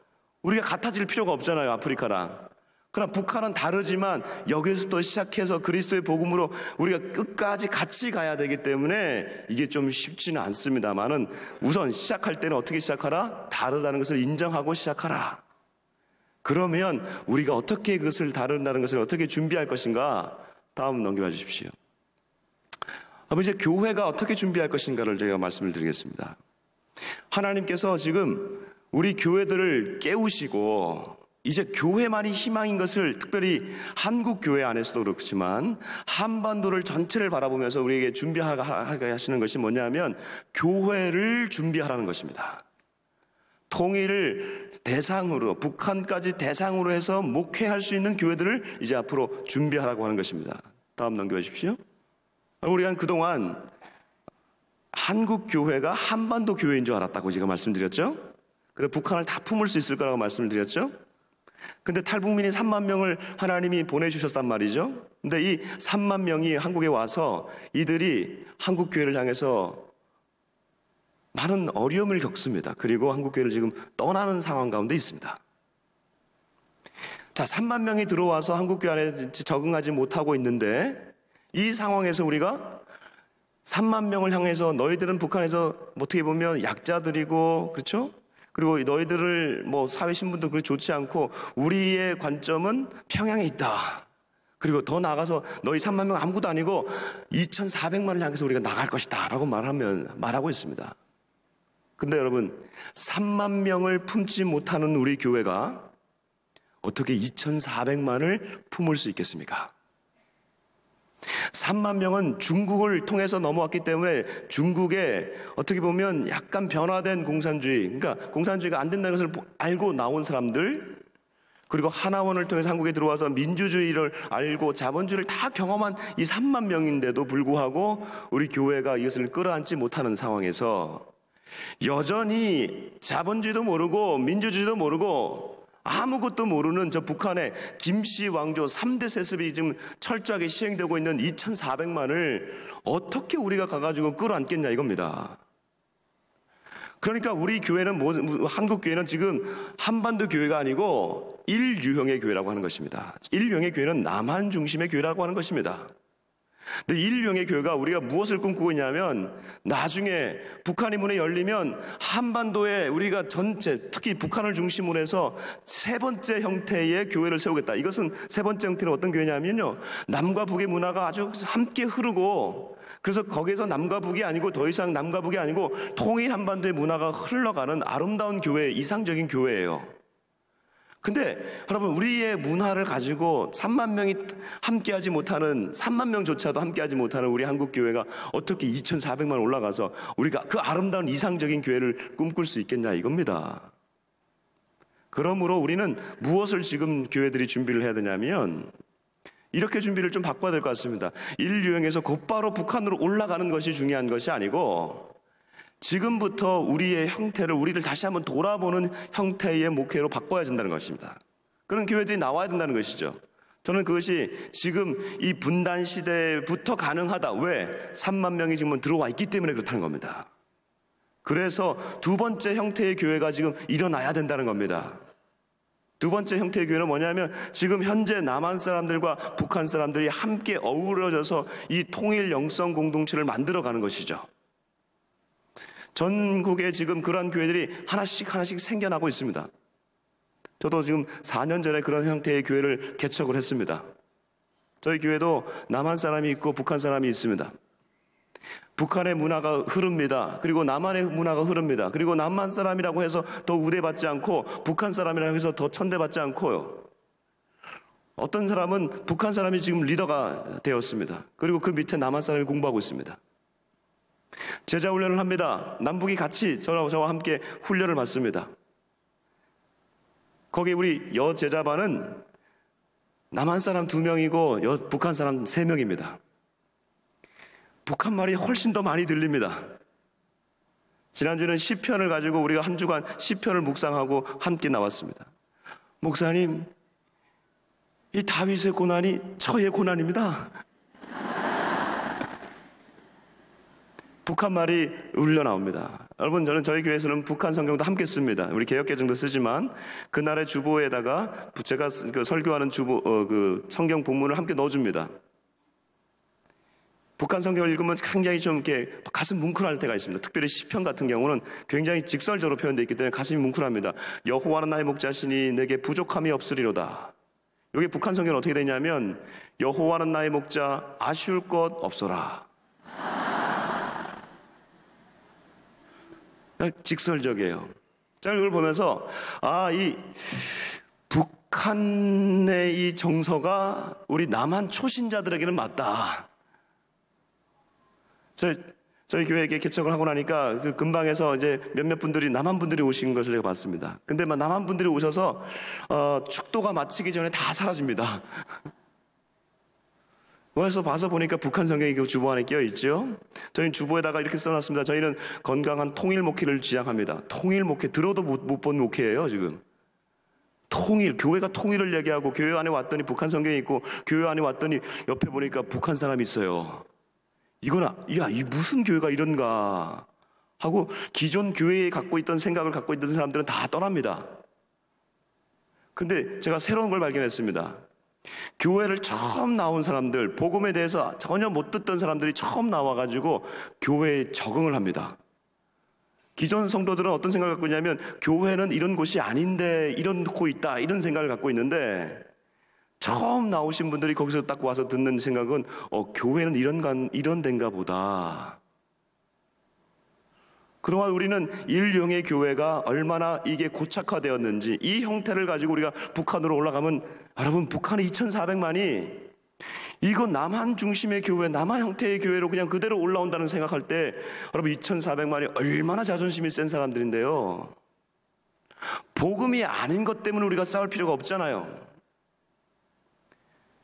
우리가 같아질 필요가 없잖아요, 아프리카랑. 그러나 북한은 다르지만 여기서부터 시작해서 그리스도의 복음으로 우리가 끝까지 같이 가야 되기 때문에 이게 좀 쉽지는 않습니다만은 우선 시작할 때는 어떻게 시작하라? 다르다는 것을 인정하고 시작하라. 그러면 우리가 어떻게 그것을 다룬다는 것을 어떻게 준비할 것인가? 다음 넘겨봐 주십시오. 이제 교회가 어떻게 준비할 것인가를 제가 말씀을 드리겠습니다. 하나님께서 지금 우리 교회들을 깨우시고 이제 교회만이 희망인 것을, 특별히 한국 교회 안에서도 그렇지만 한반도를 전체를 바라보면서 우리에게 준비하게 하시는 것이 뭐냐면 교회를 준비하라는 것입니다. 통일을 대상으로, 북한까지 대상으로 해서 목회할 수 있는 교회들을 이제 앞으로 준비하라고 하는 것입니다. 다음 넘겨봐 주십시오. 우리가 그동안 한국 교회가 한반도 교회인 줄 알았다고 제가 말씀드렸죠. 그래서 북한을 다 품을 수 있을 거라고 말씀을 드렸죠. 근데 탈북민이 3만 명을 하나님이 보내주셨단 말이죠. 근데 이 3만 명이 한국에 와서 이들이 한국 교회를 향해서 많은 어려움을 겪습니다. 그리고 한국 교회를 지금 떠나는 상황 가운데 있습니다. 자, 3만 명이 들어와서 한국 교회 안에 적응하지 못하고 있는데 이 상황에서 우리가 3만 명을 향해서 너희들은 북한에서 어떻게 보면 약자들이고, 그렇죠? 그리고 너희들을 사회 신분도 그렇게 좋지 않고 우리의 관점은 평양에 있다. 그리고 더 나아가서 너희 3만 명 아무것도 아니고 2,400만을 향해서 우리가 나갈 것이다 라고 말하고 있습니다. 근데 여러분, 3만 명을 품지 못하는 우리 교회가 어떻게 2,400만을 품을 수 있겠습니까? 3만 명은 중국을 통해서 넘어왔기 때문에 중국에 어떻게 보면 약간 변화된 공산주의, 그러니까 공산주의가 안 된다는 것을 알고 나온 사람들, 그리고 하나원을 통해서 한국에 들어와서 민주주의를 알고 자본주의를 다 경험한 이 3만 명인데도 불구하고 우리 교회가 이것을 끌어안지 못하는 상황에서 여전히 자본주의도 모르고 민주주의도 모르고 아무것도 모르는 저 북한의 김씨 왕조 3대 세습이 지금 철저하게 시행되고 있는 2,400만을 어떻게 우리가 가가지고 끌어안겠냐 이겁니다. 그러니까 우리 교회는 한국 교회는 지금 한반도 교회가 아니고 일유형의 교회라고 하는 것입니다. 일유형의 교회는 남한 중심의 교회라고 하는 것입니다. 근데 일유형의 교회가 우리가 무엇을 꿈꾸고 있냐면 나중에 북한이 문이 열리면 한반도에 우리가 전체, 특히 북한을 중심으로 해서 세 번째 형태의 교회를 세우겠다. 이것은 세 번째 형태는 어떤 교회냐면요, 남과 북의 문화가 아주 함께 흐르고, 그래서 거기에서 남과 북이 아니고 더 이상 남과 북이 아니고 통일 한반도의 문화가 흘러가는 아름다운 교회, 이상적인 교회예요. 근데 여러분, 우리의 문화를 가지고 3만 명이 함께하지 못하는, 3만 명조차도 함께하지 못하는 우리 한국 교회가 어떻게 2,400만 올라가서 우리가 그 아름다운 이상적인 교회를 꿈꿀 수 있겠냐 이겁니다. 그러므로 우리는 무엇을 지금 교회들이 준비를 해야 되냐면 이렇게 준비를 좀 바꿔야 될 것 같습니다. 일유형에서 곧바로 북한으로 올라가는 것이 중요한 것이 아니고 지금부터 우리의 형태를, 우리를 다시 한번 돌아보는 형태의 목회로 바꿔야 된다는 것입니다. 그런 교회들이 나와야 된다는 것이죠. 저는 그것이 지금 이 분단 시대부터 가능하다. 왜? 3만 명이 지금 들어와 있기 때문에 그렇다는 겁니다. 그래서 두 번째 형태의 교회가 지금 일어나야 된다는 겁니다. 두 번째 형태의 교회는 뭐냐면 지금 현재 남한 사람들과 북한 사람들이 함께 어우러져서 이 통일 영성 공동체를 만들어가는 것이죠. 전국에 지금 그러한 교회들이 하나씩 생겨나고 있습니다. 저도 지금 4년 전에 그런 형태의 교회를 개척을 했습니다. 저희 교회도 남한 사람이 있고 북한 사람이 있습니다. 북한의 문화가 흐릅니다. 그리고 남한의 문화가 흐릅니다. 그리고 남한 사람이라고 해서 더 우대받지 않고 북한 사람이라고 해서 더 천대받지 않고요. 어떤 사람은 북한 사람이 지금 리더가 되었습니다. 그리고 그 밑에 남한 사람이 공부하고 있습니다. 제자 훈련을 합니다. 남북이 같이 저와 함께 훈련을 받습니다. 거기 우리 여제자반은 남한 사람 2명이고 북한 사람 3명입니다. 북한 말이 훨씬 더 많이 들립니다. 지난주에는 시편을 가지고 우리가 한 주간 시편을 묵상하고 함께 나왔습니다. 목사님, 이 다윗의 고난이 저의 고난입니다. 북한 말이 울려 나옵니다. 여러분, 저는 저희 교회에서는 북한 성경도 함께 씁니다. 우리 개역개정도 쓰지만 그날의 주보에다가 제가 그 설교하는 그 성경 본문을 함께 넣어줍니다. 북한 성경을 읽으면 굉장히 좀 이렇게 가슴 뭉클할 때가 있습니다. 특별히 시편 같은 경우는 굉장히 직설적으로 표현되어 있기 때문에 가슴이 뭉클합니다. 여호와는 나의 목자시니 내게 부족함이 없으리로다. 여기 북한 성경은 어떻게 되냐면 여호와는 나의 목자 아쉬울 것 없어라. 직설적이에요. 자, 이걸 보면서 이 북한의 이 정서가 우리 남한 초신자들에게는 맞다. 저희 교회에 개척을 하고 나니까 그 근방에서 이제 몇몇 분들이 남한 분들이 오신 것을 제가 봤습니다. 근데 남한 분들이 오셔서 축도가 마치기 전에 다 사라집니다. 그래서 봐서 보니까 북한 성경이 그 주보 안에 끼어 있죠. 저희는 주보에다가 이렇게 써놨습니다. 저희는 건강한 통일 목회를 지향합니다. 통일 목회 들어도 못 본 목회예요 지금. 통일, 교회가 통일을 얘기하고 교회 안에 왔더니 북한 성경이 있고 교회 안에 왔더니 옆에 보니까 북한 사람이 있어요. 이거나, 이 무슨 교회가 이런가 하고 기존 교회에 갖고 있던 생각을 갖고 있던 사람들은 다 떠납니다. 근데 제가 새로운 걸 발견했습니다. 교회를 처음 나온 사람들, 복음에 대해서 전혀 못 듣던 사람들이 처음 나와가지고 교회에 적응을 합니다. 기존 성도들은 어떤 생각을 갖고 있냐면 교회는 이런 곳이 아닌데 이러고 있다 이런 생각을 갖고 있는데 처음 나오신 분들이 거기서 딱 와서 듣는 생각은 교회는 이런 데인가 보다. 그동안 우리는 일용의 교회가 얼마나 이게 고착화되었는지 이 형태를 가지고 우리가 북한으로 올라가면 여러분 북한의 2,400만이 이건 남한 중심의 교회, 남한 형태의 교회로 그냥 그대로 올라온다는 생각할 때 여러분 2,400만이 얼마나 자존심이 센 사람들인데요. 복음이 아닌 것 때문에 우리가 싸울 필요가 없잖아요.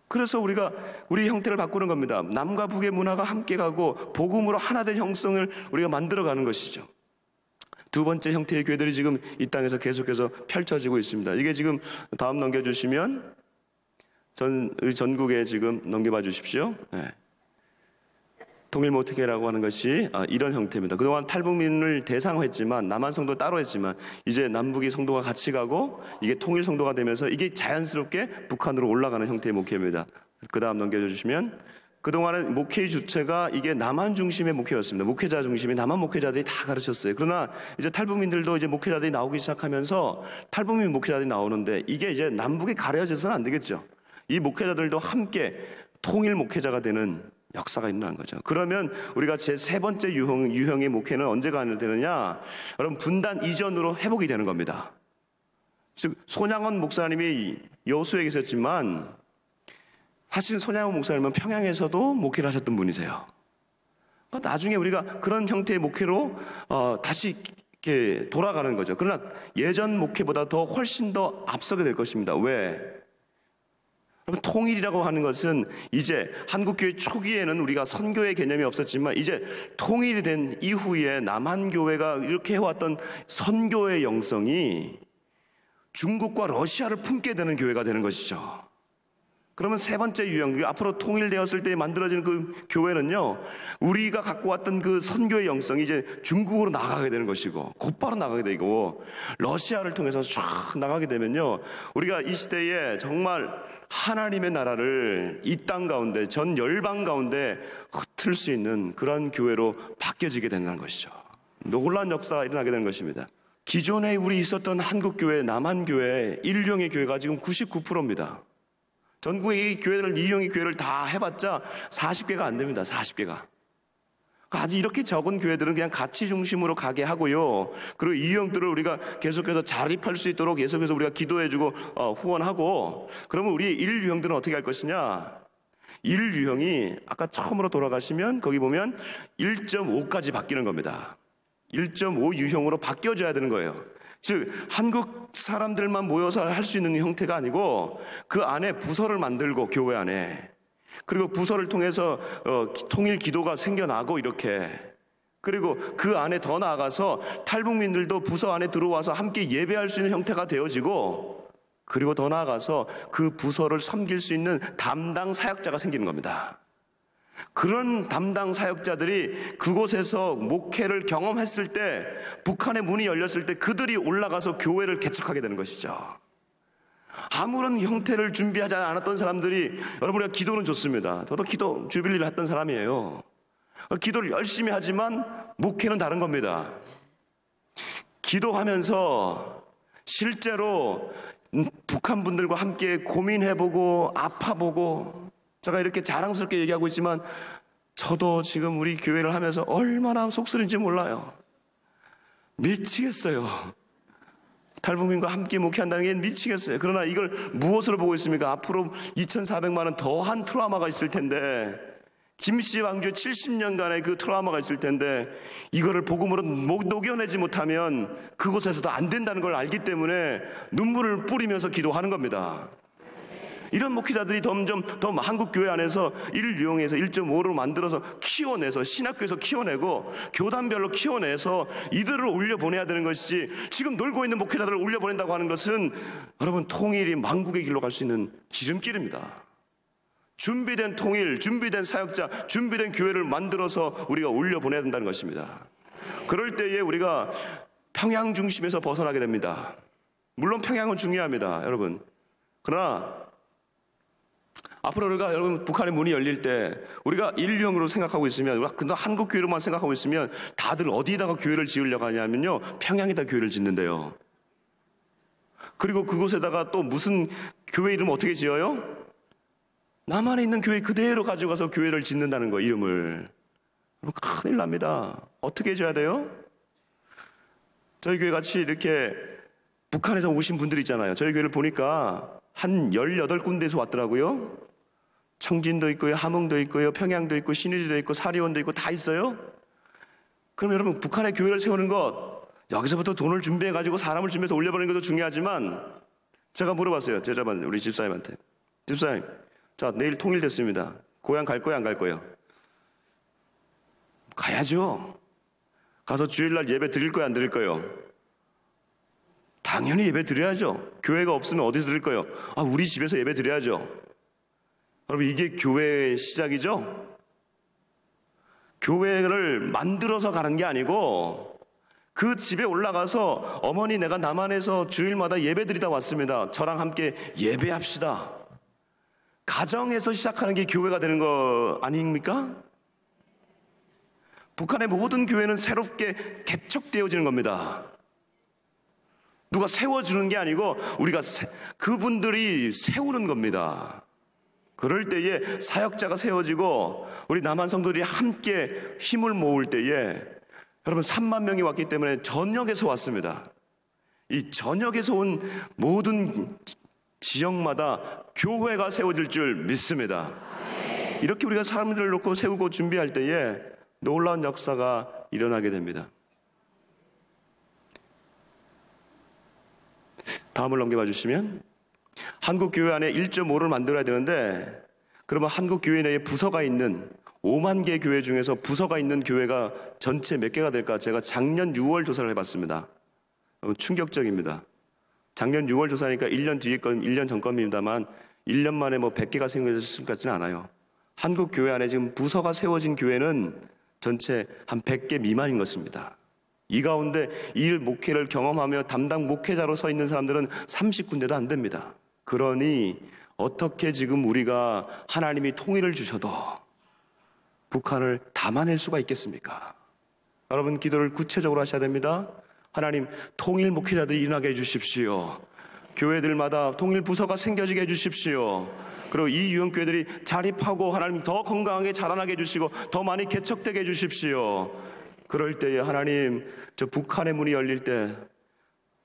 그래서 우리가 우리 형태를 바꾸는 겁니다. 남과 북의 문화가 함께 가고 복음으로 하나된 형성을 우리가 만들어가는 것이죠. 두 번째 형태의 교회들이 지금 이 땅에서 계속해서 펼쳐지고 있습니다. 이게 지금 다음 넘겨주시면 전국에 지금 넘겨봐 주십시오. 네. 통일목회라고 하는 것이 이런 형태입니다. 그동안 탈북민을 대상으로 했지만 남한 성도 따로 했지만 이제 남북이 성도가 같이 가고 이게 통일 성도가 되면서 이게 자연스럽게 북한으로 올라가는 형태의 목회입니다. 그 다음 넘겨주시면 그동안은 목회의 주체가 이게 남한 중심의 목회였습니다. 목회자 중심이 남한 목회자들이 다 가르쳤어요. 그러나 이제 탈북민들도 이제 목회자들이 나오기 시작하면서 탈북민 목회자들이 나오는데 이게 이제 남북이 가려져서는 안 되겠죠. 이 목회자들도 함께 통일 목회자가 되는 역사가 있는 거죠. 그러면 우리가 제 세 번째 유형의 목회는 언제가 되느냐? 여러분 분단 이전으로 회복이 되는 겁니다. 즉 손양원 목사님이 여수에 계셨지만 사실 손양원 목사님은 평양에서도 목회를 하셨던 분이세요. 그러니까 나중에 우리가 그런 형태의 목회로 다시 이렇게 돌아가는 거죠. 그러나 예전 목회보다 더 훨씬 더 앞서게 될 것입니다. 왜? 여러분 통일이라고 하는 것은 이제 한국교회 초기에는 우리가 선교의 개념이 없었지만 이제 통일이 된 이후에 남한교회가 이렇게 해왔던 선교의 영성이 중국과 러시아를 품게 되는 교회가 되는 것이죠. 그러면 세 번째 유형, 앞으로 통일되었을 때 만들어지는 그 교회는요, 우리가 갖고 왔던 그 선교의 영성이 이제 중국으로 나가게 되는 것이고, 곧바로 나가게 되고, 러시아를 통해서 쫙 나가게 되면요, 우리가 이 시대에 정말 하나님의 나라를 이 땅 가운데, 전 열방 가운데 흩을 수 있는 그런 교회로 바뀌어지게 된다는 것이죠. 놀라운 역사가 일어나게 되는 것입니다. 기존에 우리 있었던 한국교회, 남한교회, 일용의 교회가 지금 99%입니다. 전국의 이 교회들, 이용의 교회를 다 해봤자 40개가 안 됩니다. 40개가. 아직 이렇게 적은 교회들은 그냥 가치 중심으로 가게 하고요. 그리고 이 유형들을 우리가 계속해서 자립할 수 있도록 계속해서 우리가 기도해주고 후원하고, 그러면 우리 1유형들은 어떻게 할 것이냐? 1유형이 아까 처음으로 돌아가시면 거기 보면 1.5까지 바뀌는 겁니다. 1.5 유형으로 바뀌어져야 되는 거예요. 즉 한국 사람들만 모여서 할 수 있는 형태가 아니고 그 안에 부서를 만들고 교회 안에 그리고 부서를 통해서 통일 기도가 생겨나고 이렇게 그리고 그 안에 더 나아가서 탈북민들도 부서 안에 들어와서 함께 예배할 수 있는 형태가 되어지고 그리고 더 나아가서 그 부서를 섬길 수 있는 담당 사역자가 생기는 겁니다. 그런 담당 사역자들이 그곳에서 목회를 경험했을 때 북한의 문이 열렸을 때 그들이 올라가서 교회를 개척하게 되는 것이죠. 아무런 형태를 준비하지 않았던 사람들이 여러분 우리가 기도는 좋습니다. 저도 기도 주빌리를 했던 사람이에요. 기도를 열심히 하지만 목회는 다른 겁니다. 기도하면서 실제로 북한 분들과 함께 고민해보고 아파보고 제가 이렇게 자랑스럽게 얘기하고 있지만 저도 지금 우리 교회를 하면서 얼마나 속쓰린지 몰라요. 미치겠어요. 탈북민과 함께 목회한다는 게 미치겠어요. 그러나 이걸 무엇으로 보고 있습니까? 앞으로 2,400만 원 더한 트라우마가 있을 텐데 김씨 왕조의 70년간의 그 트라우마가 있을 텐데 이거를 복음으로 녹여내지 못하면 그곳에서도 안 된다는 걸 알기 때문에 눈물을 뿌리면서 기도하는 겁니다. 이런 목회자들이 점점 더 한국 교회 안에서 1유형에서 1.5로 만들어서 키워내서 신학교에서 키워내고 교단별로 키워내서 이들을 올려보내야 되는 것이지 지금 놀고 있는 목회자들을 올려보낸다고 하는 것은 여러분 통일이 만국의 길로 갈 수 있는 지름길입니다. 준비된 통일, 준비된 사역자, 준비된 교회를 만들어서 우리가 올려보내야 된다는 것입니다. 그럴 때에 우리가 평양 중심에서 벗어나게 됩니다. 물론 평양은 중요합니다, 여러분. 그러나 앞으로 우리가 여러분 북한의 문이 열릴 때 우리가 인류형으로 생각하고 있으면 우리가 그냥 한국 교회로만 생각하고 있으면 다들 어디다가 교회를 지으려고 하냐면요 평양에다 교회를 짓는데요. 그리고 그곳에다가 또 무슨 교회 이름 어떻게 지어요? 남한에 있는 교회 그대로 가져가서 교회를 짓는다는 거 이름을. 큰일 납니다. 어떻게 해줘야 돼요? 저희 교회 같이 이렇게 북한에서 오신 분들 있잖아요. 저희 교회를 보니까 한 18군데에서 왔더라고요. 청진도 있고요, 함흥도 있고요, 평양도 있고, 신의주도 있고, 사리원도 있고 다 있어요. 그럼 여러분 북한에 교회를 세우는 것 여기서부터 돈을 준비해가지고 사람을 준비해서 올려보내는 것도 중요하지만 제가 물어봤어요. 제자반 우리 집사님한테. 집사님, 자 내일 통일됐습니다. 고향 갈 거예요, 안 갈 거예요? 가야죠. 가서 주일날 예배 드릴 거예요, 안 드릴 거예요? 당연히 예배 드려야죠. 교회가 없으면 어디서 드릴 거예요? 우리 집에서 예배 드려야죠. 여러분 이게 교회의 시작이죠? 교회를 만들어서 가는 게 아니고 그 집에 올라가서 어머니 내가 남한에서 주일마다 예배 드리다 왔습니다. 저랑 함께 예배합시다. 가정에서 시작하는 게 교회가 되는 거 아닙니까? 북한의 모든 교회는 새롭게 개척되어지는 겁니다. 누가 세워주는 게 아니고 우리가 그분들이 세우는 겁니다. 그럴 때에 사역자가 세워지고 우리 남한 성도들이 함께 힘을 모을 때에 여러분 3만 명이 왔기 때문에 전역에서 왔습니다. 이 전역에서 온 모든 지역마다 교회가 세워질 줄 믿습니다. 이렇게 우리가 사람들을 놓고 세우고 준비할 때에 놀라운 역사가 일어나게 됩니다. 다음을 넘겨봐 주시면 한국 교회 안에 1.5를 만들어야 되는데 그러면 한국 교회 내에 부서가 있는 5만 개 교회 중에서 부서가 있는 교회가 전체 몇 개가 될까? 제가 작년 6월 조사를 해봤습니다. 충격적입니다. 작년 6월 조사니까 1년 뒤에 건 1년 전 겁니다만 1년 만에 100개가 생겨졌을 것 같지는 않아요. 한국 교회 안에 지금 부서가 세워진 교회는 전체 한 100개 미만인 것입니다. 이 가운데 이 목회를 경험하며 담당 목회자로 서 있는 사람들은 30군데도 안 됩니다. 그러니 어떻게 지금 우리가 하나님이 통일을 주셔도 북한을 담아낼 수가 있겠습니까? 여러분 기도를 구체적으로 하셔야 됩니다. 하나님 통일 목회자들이 일어나게 해주십시오. 교회들마다 통일 부서가 생겨지게 해주십시오. 그리고 이 유형교회들이 자립하고 하나님 더 건강하게 자라나게 해주시고 더 많이 개척되게 해주십시오. 그럴 때에 하나님 저 북한의 문이 열릴 때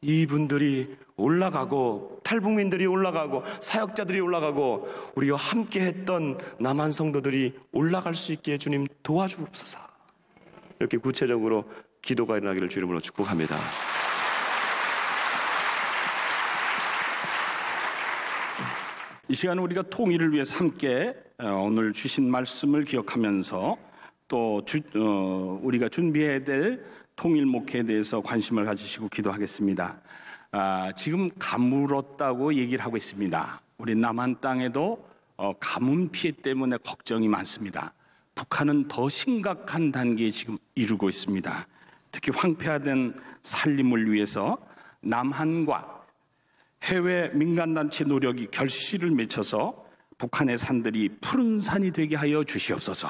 이분들이 올라가고 탈북민들이 올라가고 사역자들이 올라가고 우리와 함께 했던 남한 성도들이 올라갈 수 있게 주님 도와주옵소서. 이렇게 구체적으로 기도가 일어나기를 주 이름으로 축복합니다. 이 시간 우리가 통일을 위해서 함께 오늘 주신 말씀을 기억하면서 또 우리가 준비해야 될 통일 목회에 대해서 관심을 가지시고 기도하겠습니다. 지금 가물었다고 얘기를 하고 있습니다. 우리 남한 땅에도 가뭄 피해 때문에 걱정이 많습니다. 북한은 더 심각한 단계에 지금 이르고 있습니다. 특히 황폐화된 살림을 위해서 남한과 해외 민간단체 노력이 결실을 맺혀서 북한의 산들이 푸른 산이 되게 하여 주시옵소서.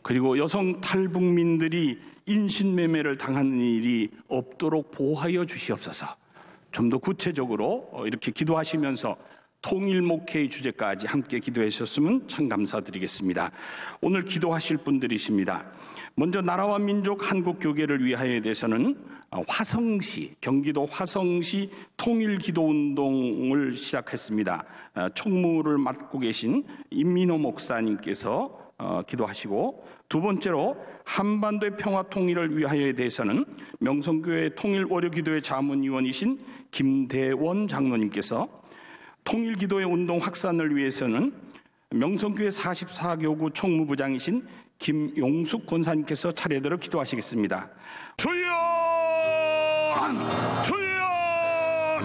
그리고 여성 탈북민들이 인신매매를 당하는 일이 없도록 보호하여 주시옵소서. 좀 더 구체적으로 이렇게 기도하시면서 통일 목회의 주제까지 함께 기도해 주셨으면 참 감사드리겠습니다. 오늘 기도하실 분들이십니다. 먼저 나라와 민족 한국교계를 위하여에 대해서는 화성시, 경기도 화성시 통일기도운동을 시작했습니다. 총무를 맡고 계신 임민호 목사님께서 기도하시고, 두 번째로 한반도의 평화 통일을 위하여에 대해서는 명성교회 통일월요기도회 자문위원이신 김대원 장로님께서, 통일기도회 운동 확산을 위해서는 명성교회 44교구 총무부장이신 김용숙 권사님께서 차례대로 기도하시겠습니다. 주여! 주여!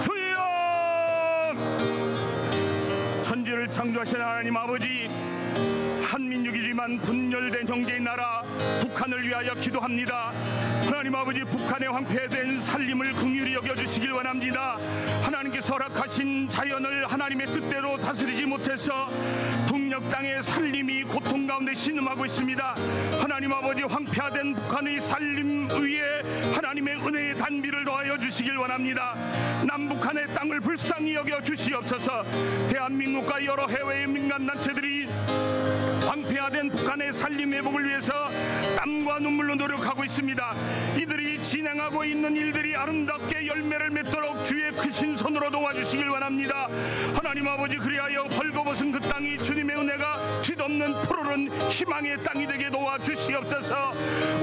주여! 천지를 창조하신 하나님 아버지, 한민족이지만 분열된 형제의 나라 북한을 위하여 기도합니다. 하나님 아버지, 북한의 황폐된 살림을 긍휼히 여겨주시길 원합니다. 하나님께서 허락하신 자연을 하나님의 뜻대로 다스리지 못해서 북녘 땅의 살림이 고통 가운데 신음하고 있습니다. 하나님 아버지, 황폐화된 북한의 살림 위에 하나님의 은혜의 단비를 더하여 주시길 원합니다. 남북한의 땅을 불쌍히 여겨 주시옵소서. 대한민국과 여러 해외의 민간단체들이 황폐화된 북한의 살림 회복을 위해서 땀과 눈물로 노력하고 있습니다. 이들이 진행하고 있는 일들이 아름답게 열매를 맺도록 주의 크신 손으로 도와주시길 원합니다. 하나님 아버지, 그리하여 벌거벗은 그 땅이 주님의 은혜가 뒤덮는 푸르른 희망의 땅이 되게 도와주시옵소서.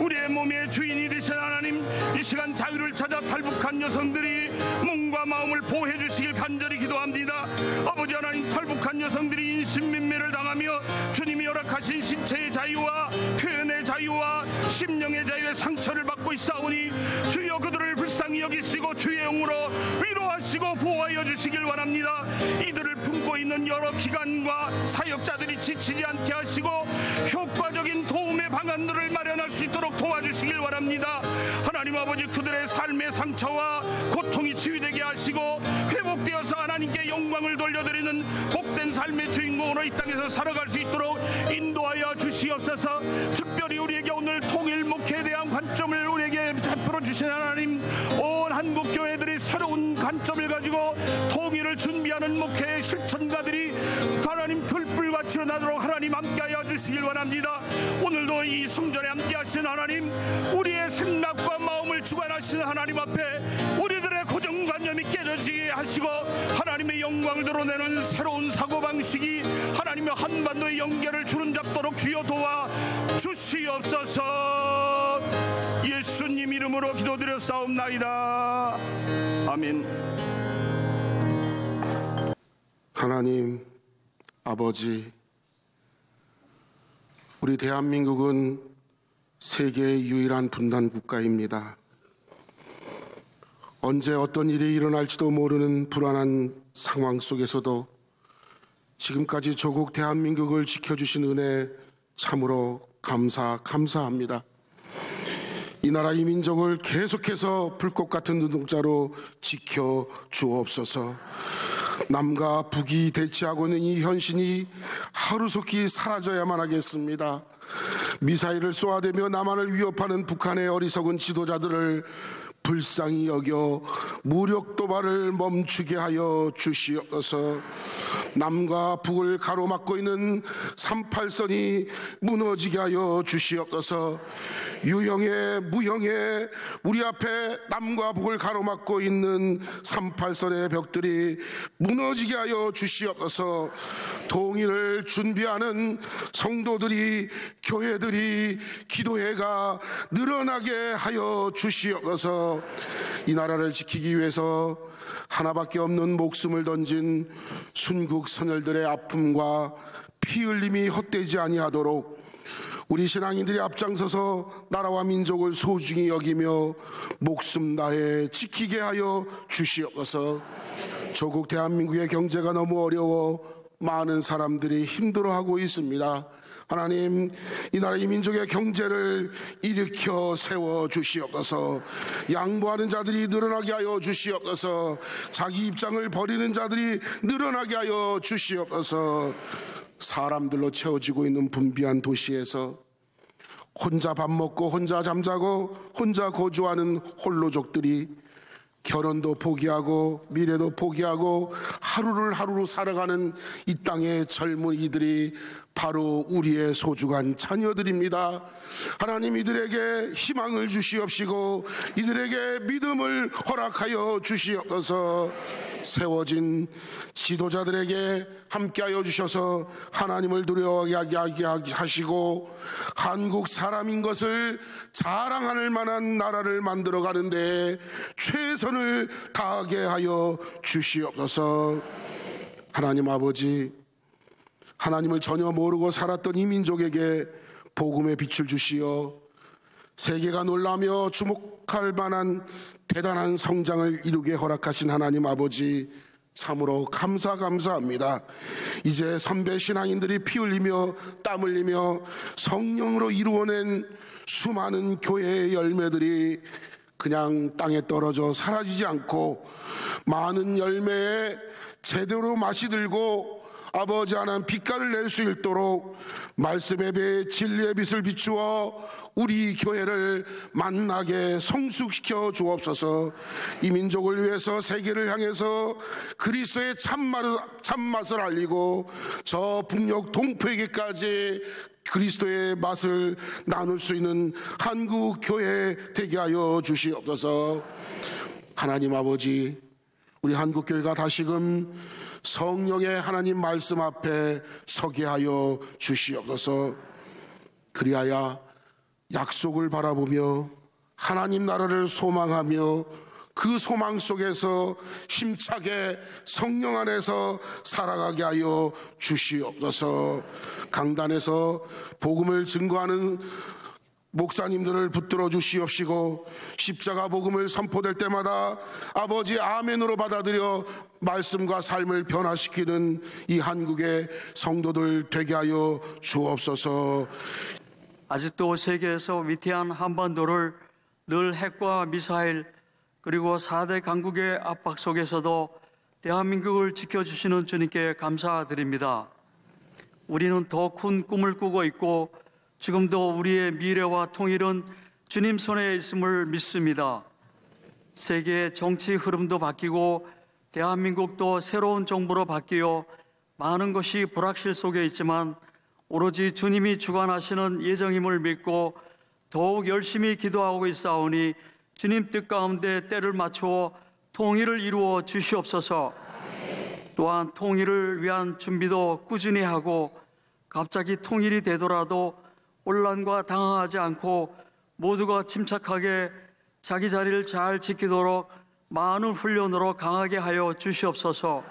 우리의 몸의 주인이 되신 하나님, 이 시간 자유를 찾아 탈북한 여성들이 몸과 마음을 보호해 주시길 간절히 기도합니다. 아버지 하나님, 탈북한 여성들이 인신민매를 당하며 주님이 허락하신 신체의 자유와 표현의 자유와 심령의 자유의 상처를 받고 있사오니 주여 그들을 불쌍히 여기시고 주의 영으로 위로하시고 보호하여 주시길 원합니다. 이들을 품고 있는 여러 기관과 사역자들이 지치지 않게 하시고 효과적인 도움의 방안들을 마련할 수 있도록 도와주시길 원합니다. 하나님 아버지, 그들의 삶의 상처와 고통이 치유되게 하시고 회복되어서 하나님께 영광을 돌려드리는 복된 삶의 주인공으로 이 땅에서 살아갈 수 있도록 인도하여 주시옵소서. 특별히 우리에게 오늘 통일 목회에 대한 관점을 우리에게 베풀어 주신 하나님, 온 한국교회들이 새로운 관점을 가지고 통일을 준비하는 목회의 실천가들이 하나님 들불같이 일어나도록 하나님 함께하여 주시길 원합니다. 오늘도 이 성전에 함께하신 하나님, 우리의 생각과 마음을 주관하시는 하나님 앞에 우리들의 고정관념이 깨져지게 하시고 하나님의 영광을 드러내는 새로운 사고방식이 하나님의 한반도의 연결을 주름잡도록 주여 도와 주시옵소서. 예수님 이름으로 기도드렸사옵나이다. 아멘. 하나님 아버지, 우리 대한민국은 세계의 유일한 분단 국가입니다. 언제 어떤 일이 일어날지도 모르는 불안한 상황 속에서도 지금까지 조국 대한민국을 지켜주신 은혜 참으로 감사합니다. 이 나라 이 민족을 계속해서 불꽃 같은 눈동자로 지켜주옵소서. 남과 북이 대치하고 있는 이 현실이 하루속히 사라져야만 하겠습니다. 미사일을 쏘아대며 남한을 위협하는 북한의 어리석은 지도자들을 불쌍히 여겨 무력 도발을 멈추게 하여 주시옵소서. 남과 북을 가로막고 있는 38선이 무너지게 하여 주시옵소서. 유형에 무형에 우리 앞에 남과 북을 가로막고 있는 38선의 벽들이 무너지게 하여 주시옵소서. 통일을 준비하는 성도들이, 교회들이, 기도회가 늘어나게 하여 주시옵소서. 이 나라를 지키기 위해서 하나밖에 없는 목숨을 던진 순국 선열들의 아픔과 피 흘림이 헛되지 아니하도록 우리 신앙인들이 앞장서서 나라와 민족을 소중히 여기며 목숨 다해 지키게 하여 주시옵소서. 조국 대한민국의 경제가 너무 어려워 많은 사람들이 힘들어하고 있습니다. 하나님, 이 나라 이 민족의 경제를 일으켜 세워 주시옵소서. 양보하는 자들이 늘어나게 하여 주시옵소서. 자기 입장을 버리는 자들이 늘어나게 하여 주시옵소서. 사람들로 채워지고 있는 분비한 도시에서 혼자 밥 먹고 혼자 잠자고 혼자 거주하는 홀로족들이 결혼도 포기하고 미래도 포기하고 하루를 하루로 살아가는 이 땅의 젊은이들이 바로 우리의 소중한 자녀들입니다. 하나님, 이들에게 희망을 주시옵시고 이들에게 믿음을 허락하여 주시옵소서. 세워진 지도자들에게 함께하여 주셔서 하나님을 두려워하게 하시고 한국 사람인 것을 자랑할 만한 나라를 만들어 가는데 최선을 다하게 하여 주시옵소서. 하나님 아버지, 하나님을 전혀 모르고 살았던 이 민족에게 복음의 빛을 주시어 세계가 놀라며 주목할 만한 대단한 성장을 이루게 허락하신 하나님 아버지, 참으로 감사합니다. 이제 선배 신앙인들이 피 흘리며 땀 흘리며 성령으로 이루어낸 수많은 교회의 열매들이 그냥 땅에 떨어져 사라지지 않고 많은 열매에 제대로 맛이 들고 아버지 하나님 빛깔을 낼 수 있도록 말씀의 배 진리의 빛을 비추어 우리 교회를 만나게 성숙시켜 주옵소서. 이 민족을 위해서 세계를 향해서 그리스도의 참맛을 알리고 저 북녘 동포에게까지 그리스도의 맛을 나눌 수 있는 한국 교회 되게 하여 주시옵소서. 하나님 아버지, 우리 한국 교회가 다시금 성령의 하나님 말씀 앞에 서게 하여 주시옵소서. 그리하여 약속을 바라보며 하나님 나라를 소망하며 그 소망 속에서 힘차게 성령 안에서 살아가게 하여 주시옵소서. 강단에서 복음을 증거하는 목사님들을 붙들어 주시옵시고 십자가 복음을 선포될 때마다 아버지 아멘으로 받아들여 말씀과 삶을 변화시키는 이 한국의 성도들 되게 하여 주옵소서. 아직도 세계에서 위태한 한반도를 늘 핵과 미사일 그리고 4대 강국의 압박 속에서도 대한민국을 지켜주시는 주님께 감사드립니다. 우리는 더 큰 꿈을 꾸고 있고 지금도 우리의 미래와 통일은 주님 손에 있음을 믿습니다. 세계의 정치 흐름도 바뀌고 대한민국도 새로운 정부로 바뀌어 많은 것이 불확실 속에 있지만 오로지 주님이 주관하시는 예정임을 믿고 더욱 열심히 기도하고 있사오니 주님 뜻 가운데 때를 맞추어 통일을 이루어 주시옵소서. 또한 통일을 위한 준비도 꾸준히 하고 갑자기 통일이 되더라도 혼란과 당황하지 않고 모두가 침착하게 자기 자리를 잘 지키도록 많은 훈련으로 강하게 하여 주시옵소서.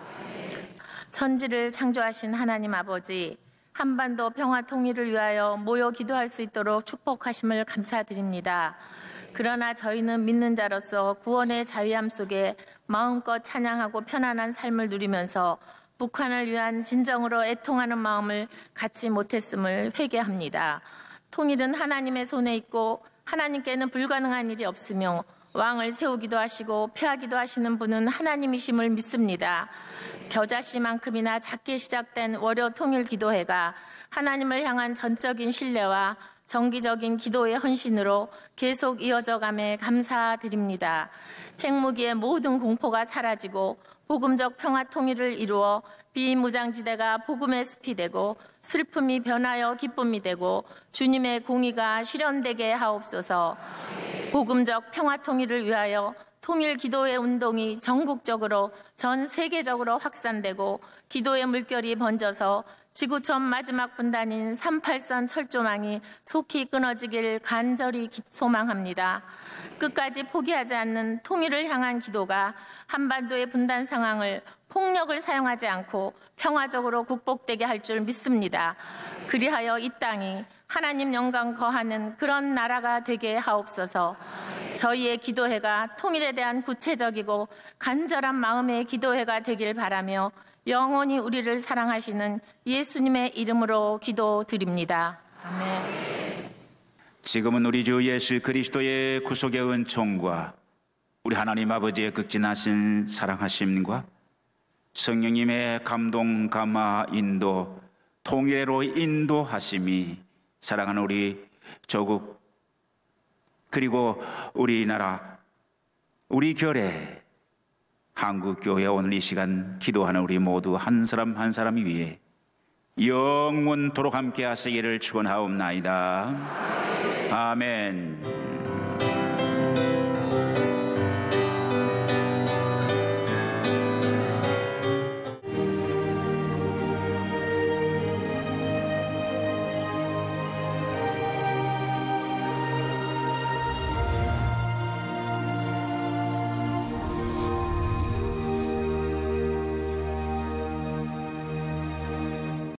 천지를 창조하신 하나님 아버지, 한반도 평화 통일을 위하여 모여 기도할 수 있도록 축복하심을 감사드립니다. 그러나 저희는 믿는 자로서 구원의 자유함 속에 마음껏 찬양하고 편안한 삶을 누리면서 북한을 위한 진정으로 애통하는 마음을 갖지 못했음을 회개합니다. 통일은 하나님의 손에 있고 하나님께는 불가능한 일이 없으며 왕을 세우기도 하시고 폐하기도 하시는 분은 하나님이심을 믿습니다. 겨자씨만큼이나 작게 시작된 월요 통일 기도회가 하나님을 향한 전적인 신뢰와 정기적인 기도의 헌신으로 계속 이어져감에 감사드립니다. 핵무기의 모든 공포가 사라지고 복음적 평화 통일을 이루어 비무장지대가 복음의 숲이 되고 슬픔이 변하여 기쁨이 되고 주님의 공의가 실현되게 하옵소서. 복음적 평화 통일을 위하여 통일 기도의 운동이 전국적으로 전 세계적으로 확산되고 기도의 물결이 번져서 지구촌 마지막 분단인 38선 철조망이 속히 끊어지길 간절히 소망합니다. 끝까지 포기하지 않는 통일을 향한 기도가 한반도의 분단 상황을 폭력을 사용하지 않고 평화적으로 극복되게 할 줄 믿습니다. 그리하여 이 땅이 하나님 영광 거하는 그런 나라가 되게 하옵소서. 저희의 기도회가 통일에 대한 구체적이고 간절한 마음의 기도회가 되길 바라며 영원히 우리를 사랑하시는 예수님의 이름으로 기도드립니다. 아멘. 지금은 우리 주 예수 그리스도의 구속의 은총과 우리 하나님 아버지의 극진하신 사랑하심과 성령님의 감동, 감화, 인도, 통일로 인도하심이 사랑하는 우리 조국 그리고 우리나라, 우리 교회, 한국교회 오늘 이 시간 기도하는 우리 모두 한 사람 한 사람 위에 영원토록 함께 하시기를 축원하옵나이다. 아멘.